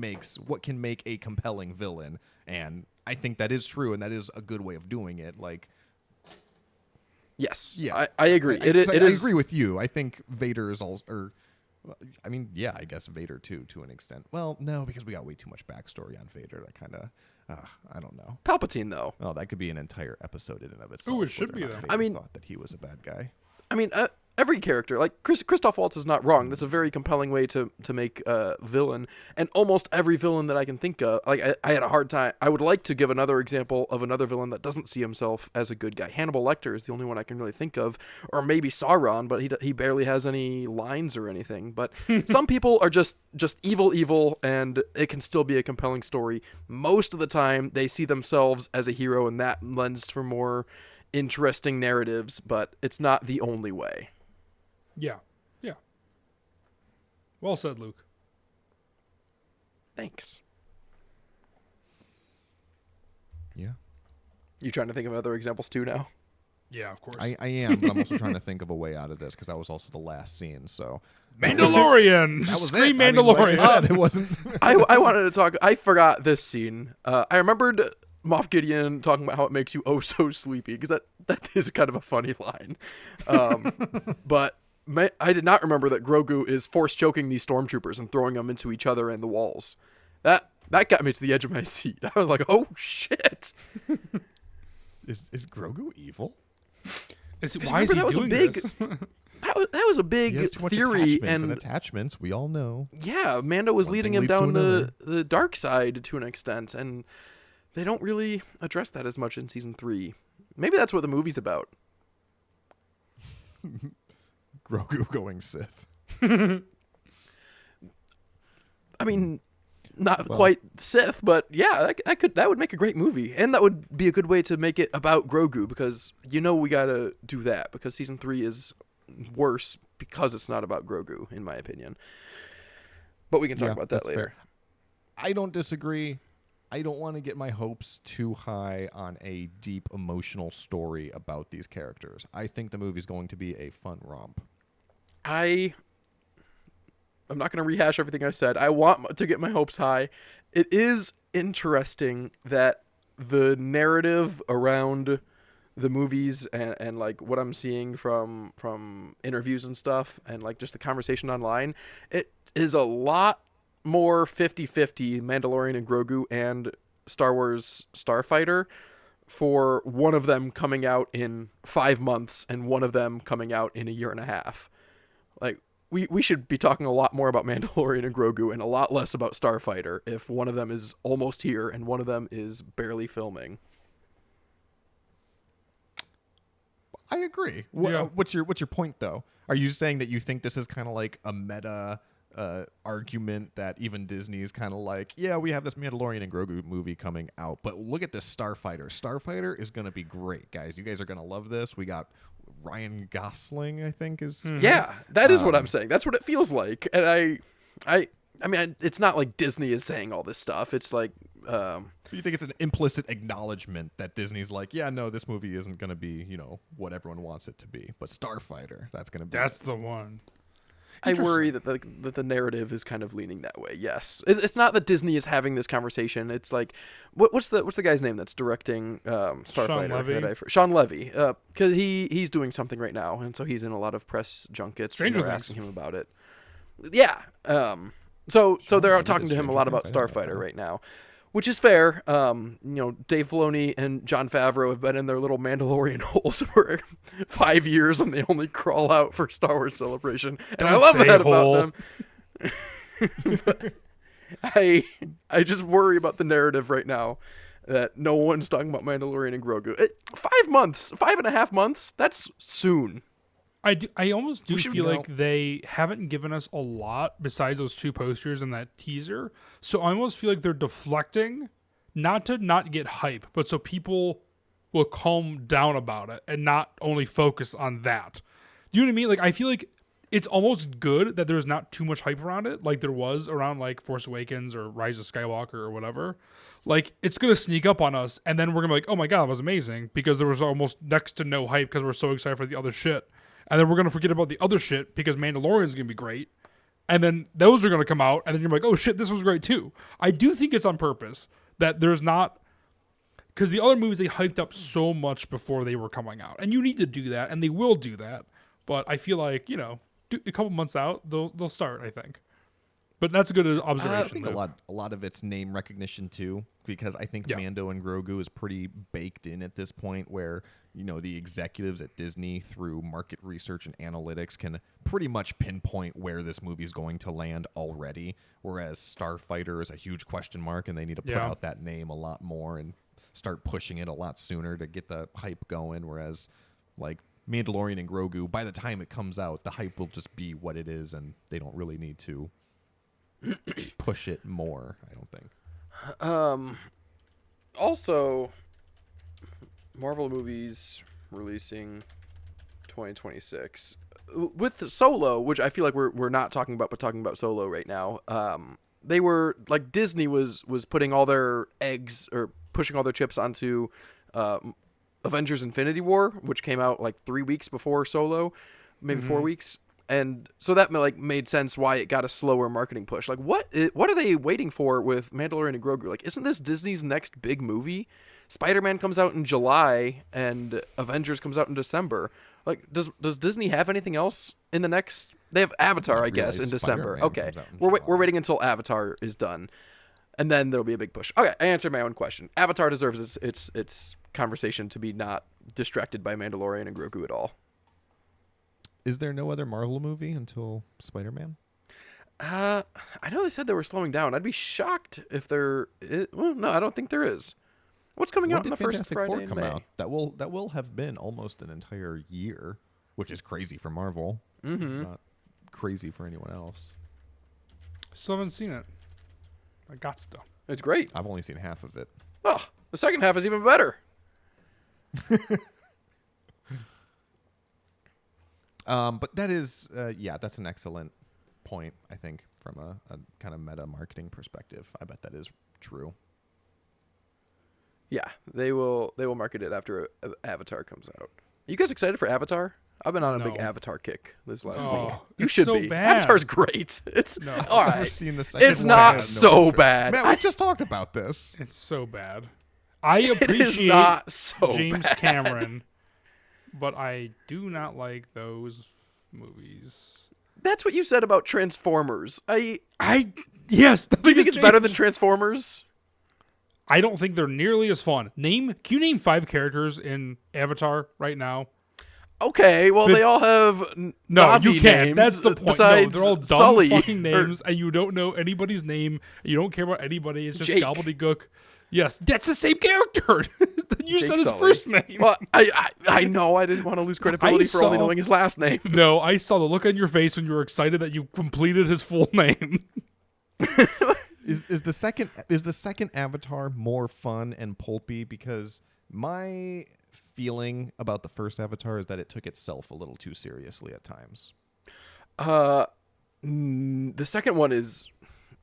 can make a compelling villain, and I think that is true, and that is a good way of doing it. Like, yes, yeah, I agree. I agree with you. I think Vader is also, I guess Vader too, to an extent. Well, no, because we got way too much backstory on Vader. That kind of, I don't know. Palpatine, though. Oh, that could be an entire episode in and of itself. Oh, it should be, though. Thought that he was a bad guy. Every character, like Christoph Waltz is not wrong. That's a very compelling way to make a villain. And almost every villain that I can think of, like I had a hard time. I would like to give another example of another villain that doesn't see himself as a good guy. Hannibal Lecter is the only one I can really think of, or maybe Sauron, but he barely has any lines or anything. But some people are just evil, and it can still be a compelling story. Most of the time, they see themselves as a hero, and that lends for more interesting narratives, but it's not the only way. Yeah. Well said, Luke. Thanks. Yeah. You trying to think of other examples too now? Yeah, of course. I am, but I'm also trying to think of a way out of this because that was also the last scene. So Mandalorian. that was Scream it. Mandalorian. Like I said, it wasn't. I wanted to talk. I forgot this scene. I remembered Moff Gideon talking about how it makes you oh so sleepy, because that is kind of a funny line. But I did not remember that Grogu is force choking these stormtroopers and throwing them into each other and the walls. That got me to the edge of my seat. I was like, oh shit. Is Grogu evil? Why is he doing this? That was a big He has too much theory, and attachments. We all know. Yeah, Mando was One leading thing him leads to down another. the dark side to an extent, and they don't really address that as much in season 3. Maybe that's what the movie's about. Grogu going Sith. I mean, not quite Sith, but yeah, that would make a great movie, and that would be a good way to make it about Grogu, because we gotta do that, because season 3 is worse because it's not about Grogu, in my opinion. But we can talk Yeah, about that that's later. fair. I don't disagree. I don't want to get my hopes too high on a deep emotional story about these characters. I think the movie's going to be a fun romp. I'm not going to rehash everything I said. I want to get my hopes high. It is interesting that the narrative around the movies and like what I'm seeing from interviews and stuff and like just the conversation online, it is a lot more 50-50 Mandalorian and Grogu and Star Wars Starfighter for one of them coming out in 5 months and one of them coming out in a year and a half. Like, we should be talking a lot more about Mandalorian and Grogu and a lot less about Starfighter if one of them is almost here and one of them is barely filming. I agree. Yeah. What's your point though? Are you saying that you think this is kind of like a meta argument that even Disney is kind of like, yeah, we have this Mandalorian and Grogu movie coming out, but look at this Starfighter. Starfighter is going to be great, guys. You guys are going to love this. We got Ryan Gosling, I think is. Yeah, that is what I'm saying. That's what it feels like. And I mean, it's not like Disney is saying all this stuff. It's like, You think it's an implicit acknowledgement that Disney's like, yeah, no, this movie isn't going to be, what everyone wants it to be. But Starfighter, that's going to be. That's the one. I worry that the narrative is kind of leaning that way. Yes, it's not that Disney is having this conversation. It's like, what's the guy's name that's directing Starfighter? Sean Levy. Because he's doing something right now, and so he's in a lot of press junkets. And they're asking him about it. Yeah. So they're out talking to him a lot about Starfighter right now, which is fair. Dave Filoni and Jon Favreau have been in their little Mandalorian holes for 5 years, and they only crawl out for Star Wars Celebration. And I love that about them. But I just worry about the narrative right now that no one's talking about Mandalorian and Grogu. 5 months, 5.5 months. That's soon. I almost do feel like they haven't given us a lot besides those 2 posters and that teaser. So I almost feel like they're deflecting, not to not get hype, but so people will calm down about it and not only focus on that. Do you know what I mean? Like, I feel like it's almost good that there's not too much hype around it, like there was around like Force Awakens or Rise of Skywalker or whatever. Like, it's going to sneak up on us, and then we're going to be like, oh my God, it was amazing, because there was almost next to no hype because we're so excited for the other shit. And then we're going to forget about the other shit because Mandalorian's going to be great. And then those are going to come out. And then you're like, oh shit, this was great too. I do think it's on purpose that there's not... Because the other movies, they hyped up so much before they were coming out. And you need to do that. And they will do that. But I feel like, a couple months out, they'll start, I think. But that's a good observation. I think a lot of it's name recognition too, because I think Mando and Grogu is pretty baked in at this point where, the executives at Disney through market research and analytics can pretty much pinpoint where this movie is going to land already, whereas Starfighter is a huge question mark and they need to put out that name a lot more and start pushing it a lot sooner to get the hype going, whereas like Mandalorian and Grogu, by the time it comes out, the hype will just be what it is and they don't really need to push it more, I don't think. Also, Marvel movies releasing 2026 with Solo, which I feel like we're not talking about, but talking about Solo right now. They were like Disney was putting all their eggs or pushing all their chips onto Avengers: Infinity War, which came out like 3 weeks before Solo, maybe 4 weeks. And so that made sense why it got a slower marketing push. Like, what are they waiting for with Mandalorian and Grogu? Like, isn't this Disney's next big movie? Spider-Man comes out in July, and Avengers comes out in December. Like, does Disney have anything else in the next? They have Avatar, I guess, in December. Okay, we're waiting until Avatar is done, and then there'll be a big push. Okay, I answered my own question. Avatar deserves its conversation to be not distracted by Mandalorian and Grogu at all. Is there no other Marvel movie until Spider-Man? I know they said they were slowing down. I'd be shocked if there is. Well, no, I don't think there is. What's coming out on the first Friday in May? That will have been almost an entire year, which is crazy for Marvel. Not crazy for anyone else. Still haven't seen it. I got to. It's great. I've only seen half of it. Oh, the second half is even better. But that is, that's an excellent point, I think, from a kind of meta marketing perspective. I bet that is true. Yeah, they will market it after Avatar comes out. Are you guys excited for Avatar? I've been on a big No. Avatar kick this last Oh, week. You it's should so be. bad. Avatar's great. It's No. all I've never right. seen the second It's one. not I have no so interest. bad. Matt, we just talked about this. It's so bad. I It is appreciate not so James bad. Cameron, but I do not like those movies. That's what you said about Transformers. Yes. Do you think it's better than Transformers? I don't think they're nearly as fun. Can you name 5 characters in Avatar right now? Okay, well, they all have No, Na'vi you can't. names. That's the point. Besides No, they're all dumb Sully, fucking or- names, and you don't know anybody's name. You don't care about anybody. It's just Jake. gobbledygook. Yes, that's the same character. You Jake said his Sully. first name. Well, I know I didn't want to lose credibility for only saw- knowing his last name. No, I saw the look on your face when you were excited that you completed his full name. Is the second Avatar more fun and pulpy? Because my feeling about the first Avatar is that it took itself a little too seriously at times. The second one is,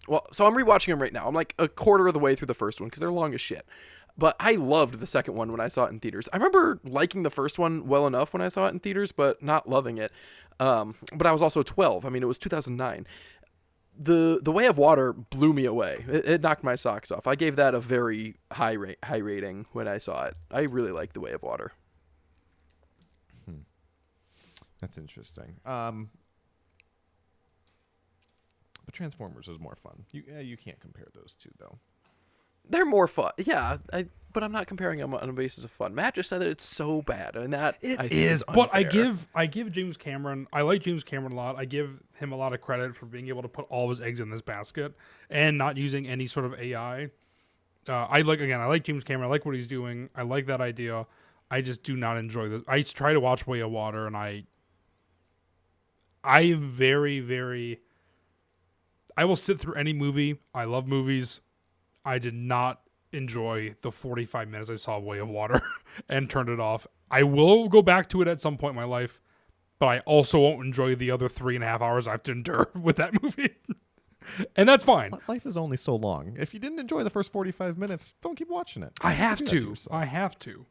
well, so I'm rewatching them right now. I'm like a quarter of the way through the first one because they're long as shit. But I loved the second one when I saw it in theaters. I remember liking the first one well enough when I saw it in theaters, but not loving it. But I was also 12. I mean, it was 2009. The Way of Water blew me away. It knocked my socks off. I gave that a very high rating when I saw it. I really liked The Way of Water. That's interesting. But Transformers is more fun. You can't compare those two though. They're more fun. Yeah, but I'm not comparing them on a basis of fun. Matt just said that it's so bad, and that I think is But I unfair. give James Cameron. I like James Cameron a lot. I give him a lot of credit for being able to put all of his eggs in this basket and not using any sort of AI. I like James Cameron. I like what he's doing. I like that idea. I just do not enjoy this. I try to watch Way of Water, and I am very, very. I will sit through any movie. I love movies. I did not enjoy the 45 minutes I saw Way of Water and turned it off. I will go back to it at some point in my life, but I also won't enjoy the other 3.5 hours I have to endure with that movie. And that's fine. Life is only so long. If you didn't enjoy the first 45 minutes, don't keep watching it. I have Do that to. yourself. I have to.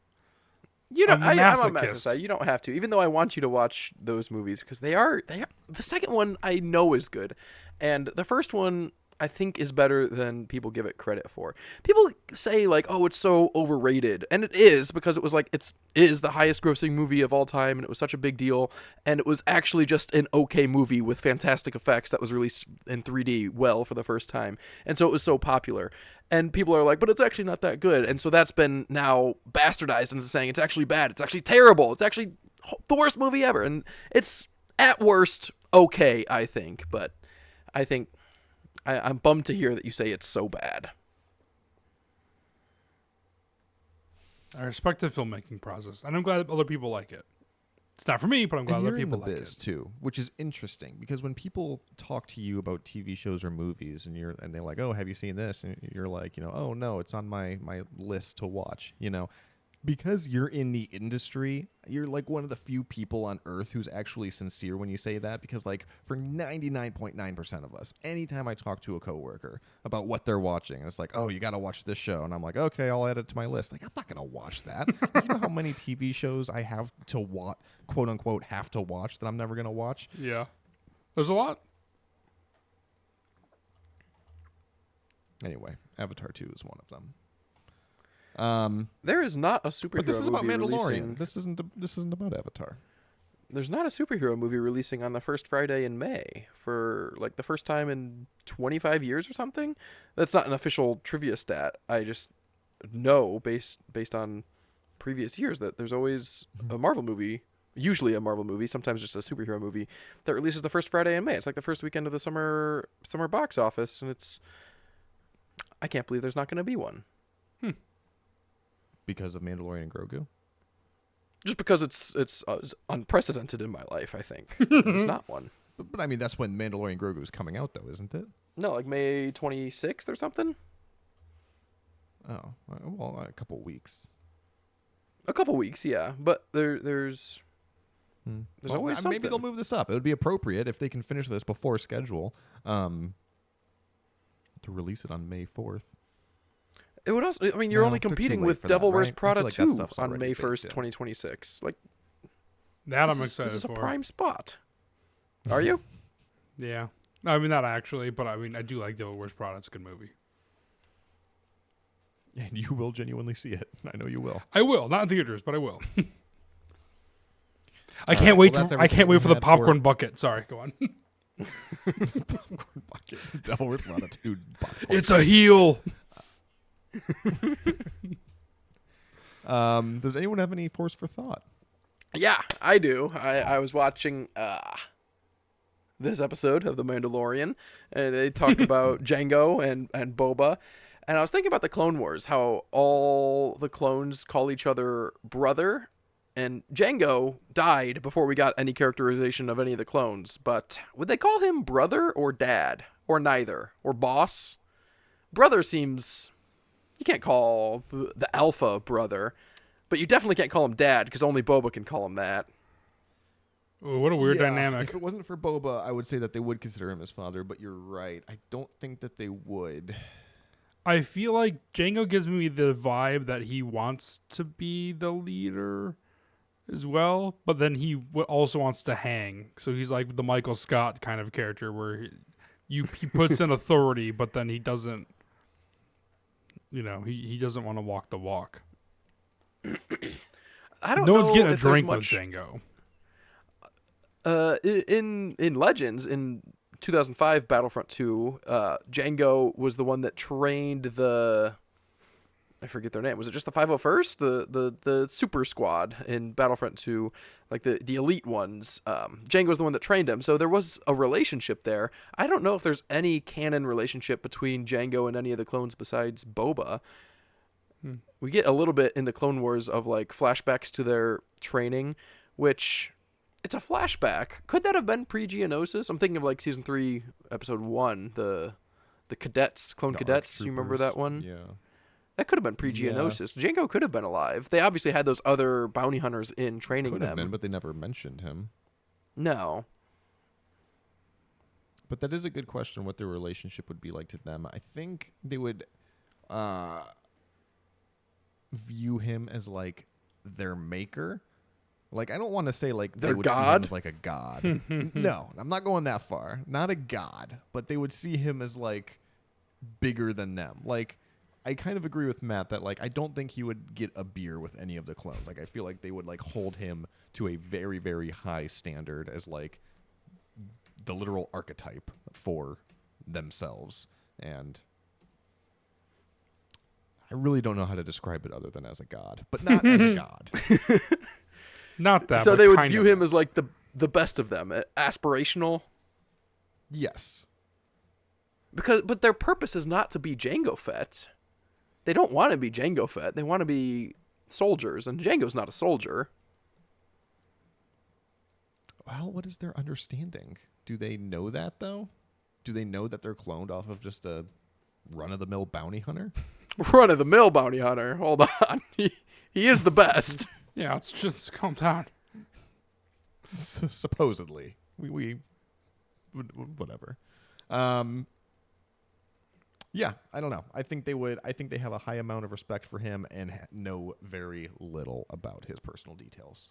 You don't. I'm a I'm a masochist. masochist. You don't have to. Even though I want you to watch those movies because they are. The second one I know is good, and the first one I think is better than people give it credit for. People say like, "Oh, it's so overrated," and it is because it was like it is the highest grossing movie of all time, and it was such a big deal, and it was actually just an okay movie with fantastic effects that was released in 3D well for the first time, and so it was so popular. And people are like, but it's actually not that good. And so that's been now bastardized into saying it's actually bad. It's actually terrible. It's actually the worst movie ever. And it's at worst okay, I think. But I think I'm bummed to hear that you say it's so bad. I respect the filmmaking process, and I'm glad that other people like it. It's not for me, but I'm glad And that you're in people the like biz it. too, which is interesting because when people talk to you about TV shows or movies, and they're like, "Oh, have you seen this?" and you're like, "Oh no, it's on my list to watch." Because you're in the industry, you're like one of the few people on earth who's actually sincere when you say that. Because like for 99.9% of us, anytime I talk to a coworker about what they're watching, and it's like, "Oh, you got to watch this show," and I'm like, "Okay, I'll add it to my list." Like, I'm not gonna watch that. You know how many TV shows I have to watch, quote unquote, have to watch that I'm never gonna watch. Yeah. There's a lot. Anyway, Avatar 2 is one of them. There is not a superhero But this is about movie Mandalorian. releasing. This isn't about Avatar. There's not a superhero movie releasing on the first Friday in May for like the first time in 25 years or something. That's not an official trivia stat. I just know based on previous years that there's always a Marvel movie, usually a Marvel movie, sometimes just a superhero movie that releases the first Friday in May. It's like the first weekend of the summer box office, and I can't believe there's not going to be one. Because of Mandalorian and Grogu? Just because it's unprecedented in my life, I think. There's not one. But I mean, that's when Mandalorian Grogu is coming out, though, isn't it? No, like May 26th or something. Oh, well, a couple weeks. A couple weeks, yeah. But there's Well, always something. maybe they'll move this up. It would be appropriate if they can finish this before schedule. to release it on May 4th. It would also. I mean, you're No, only they're too competing late with for that, Devil Wears right? I Prada feel like that 2 stuff's on already May baked 1st, in. 2026. Like That I'm this excited is a for. prime spot. Are you? Yeah. I mean, not actually, but I mean, I do like Devil Wears Prada. It's a good movie. And you will genuinely see it. I know you will. I will, not in theaters, but I will. I All can't right, wait. well, that's I can't everything we wait for the had popcorn bucket. Sorry, go on. Popcorn bucket. Devil Wears Prada 2 popcorn. It's a heel. Does anyone have any force for thought? Yeah, I do. I was watching this episode of The Mandalorian, and they talk about Django and Boba. And I was thinking about the Clone Wars, how all the clones call each other brother. And Django died before we got any characterization of any of the clones. But would they call him brother or dad? Or neither? Or boss? Brother seems... You can't call the alpha brother. But you definitely can't call him dad, because only Boba can call him that. Ooh, what a weird Yeah, dynamic. If it wasn't for Boba, I would say that they would consider him his father, but you're right. I don't think that they would. I feel like Django gives me the vibe that he wants to be the leader as well, but then he also wants to hang. So he's like the Michael Scott kind of character where he puts in authority, but then he doesn't, he doesn't want to walk the walk. I don't No know one's getting a if there's drink with much... Django. In Legends, in 2005 Battlefront 2, Django was the one that trained I forget their name. Was it just the 501st? The super squad in Battlefront 2, like the elite ones. Django was the one that trained him, so there was a relationship there. I don't know if there's any canon relationship between Django and any of the clones besides Boba. We get a little bit in the Clone Wars of like flashbacks to their training, which it's a flashback. Could that have been pre-Geonosis? I'm thinking of like season 3, episode 1, the cadets, clone cadets. You remember that one? Yeah. That could have been pre-Geonosis. Django could have been alive. They obviously had those other bounty hunters in training Could them. have been, but they never mentioned him. No. But that is a good question, what their relationship would be like to them. I think they would view him as like their maker. Like, I don't want to say like Their they would see him god? as like a god. No, I'm not going that far. Not a god, but they would see him as like bigger than them. Like, I kind of agree with Matt that like I don't think he would get a beer with any of the clones. Like, I feel like they would like hold him to a very, very high standard as like the literal archetype for themselves. And I really don't know how to describe it other than as a god, but not as a god. Not that. So but they would kind view of. him as like the best of them, aspirational. Yes. But their purpose is not to be Jango Fett. They don't want to be Jango Fett. They want to be soldiers, and Jango's not a soldier. Well, what is their understanding? Do they know that, though? Do they know that they're cloned off of just a run-of-the-mill bounty hunter? Run-of-the-mill bounty hunter. Hold on. He is the best. Yeah, let's just calm down. Supposedly. We whatever. Yeah, I don't know. I think they would. I think they have a high amount of respect for him and know very little about his personal details.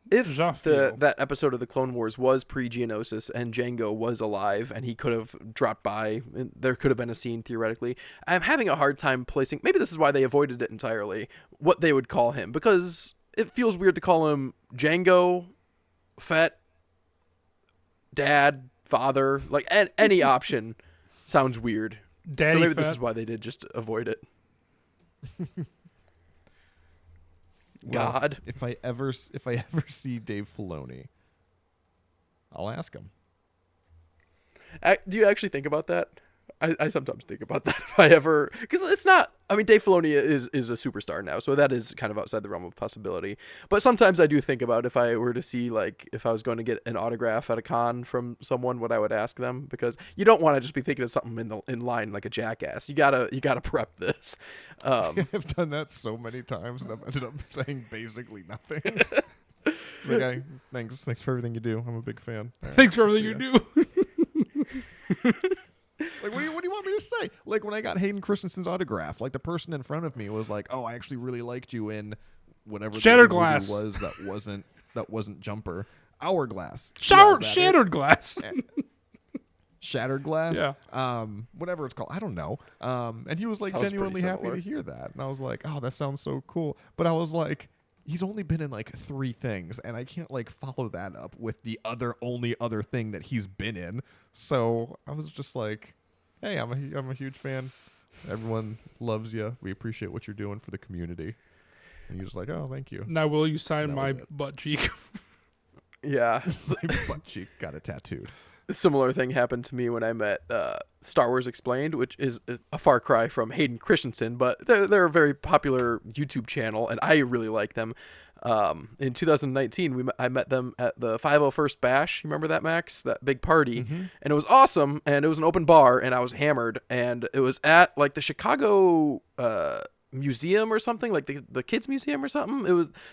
If Zafio. that episode of the Clone Wars was pre-Geonosis and Jango was alive and he could have dropped by, and there could have been a scene theoretically, I'm having a hard time placing, maybe this is why they avoided it entirely, what they would call him. Because it feels weird to call him Jango, Fett, Dad, Father, like any option sounds weird. Daddy so maybe Fett. this is why they did just avoid it. God. Well, if I ever see Dave Filoni, I'll ask him. Do you actually think about that? I sometimes think about that if I ever, because it's not, I mean, Dave Filoni is a superstar now, so that is kind of outside the realm of possibility. But sometimes I do think about if I were to see, like, if I was going to get an autograph at a con from someone, what I would ask them, because you don't want to just be thinking of something in line like a jackass. You gotta prep this. I've done that so many times, and I've ended up saying basically nothing. Like, thanks for everything you do. I'm a big fan. All right, Thanks for everything see you ya. do. Like, what do you want me to say? Like, when I got Hayden Christensen's autograph, like, the person in front of me was like, "Oh, I actually really liked you in whatever Shattered the movie Glass was that wasn't Jumper, Hourglass, Shattered Glass. Shattered Glass, Yeah. whatever it's called, I don't know. And he was like Sounds pretty genuinely happy similar. to hear that, and I was like, "Oh, that sounds so cool." But I was like, he's only been in like 3 things, and I can't like follow that up with the only other thing that he's been in. So I was just like, "Hey, I'm a huge fan. Everyone loves you. We appreciate what you're doing for the community." And he was like, "Oh, thank you." Now, will you sign That my was it. butt cheek? Yeah. My butt cheek got it tattooed. A similar thing happened to me when I met Star Wars Explained, which is a far cry from Hayden Christensen, but they're a very popular YouTube channel, and I really like them. In 2019, I met them at the 501st Bash. You remember that, Max? That big party. Mm-hmm. And it was awesome, and it was an open bar, and I was hammered, and it was at like the Chicago museum or something, like the kids museum or something.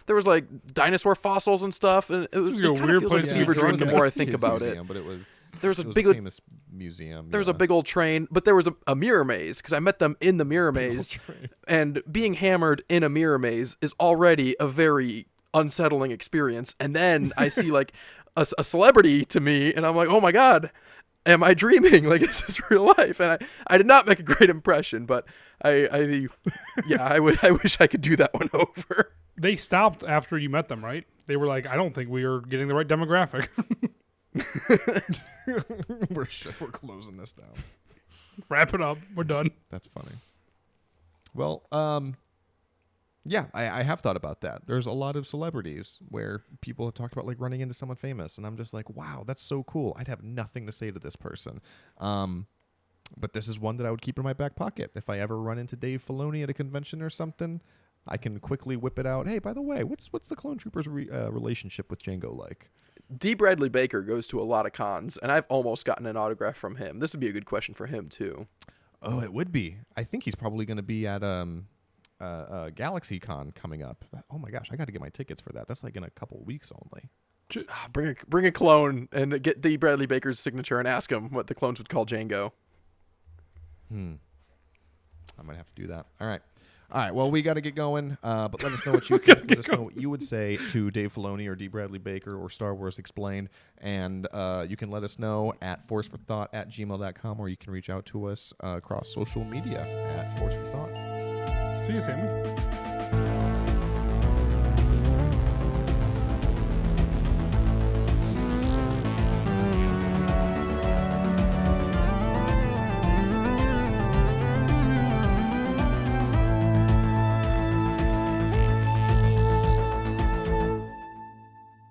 There was like dinosaur fossils and stuff, and it Seems like a kind weird of feels like place a to fever be dream drunk the at. more I think Kids about museum, it. but it was There was a it big famous museum. There was a big old train, but there was a mirror maze, because I met them in the mirror maze, and being hammered in a mirror maze is already a very unsettling experience. And then I see like a celebrity to me, and I'm like, oh my god, am I dreaming? Like, is this real life? And I did not make a great impression, but I wish I could do that one over. They stopped after you met them, right? They were like, I don't think we are getting the right demographic. we're closing this down. Wrap it up. We're done. That's funny. Well, yeah, I have thought about that. There's a lot of celebrities where people have talked about like running into someone famous, and I'm just like, wow, that's so cool. I'd have nothing to say to this person. But this is one that I would keep in my back pocket. If I ever run into Dave Filoni at a convention or something, I can quickly whip it out. Hey, by the way, what's the Clone Troopers relationship with Django like? D. Bradley Baker goes to a lot of cons, and I've almost gotten an autograph from him. This would be a good question for him too. Oh, it would be. I think he's probably going to be at Galaxy Con coming up. Oh my gosh, I got to get my tickets for that. That's like in a couple weeks only. Bring a clone and get D. Bradley Baker's signature and ask him what the clones would call Django. I might have to do that. All right. Well, we got to get going. But let us know what you let us know what you would say to Dave Filoni or D. Bradley Baker or Star Wars Explained, and you can let us know at forceforthought@gmail.com, or you can reach out to us across social media at forceforthought. See you, Sammy.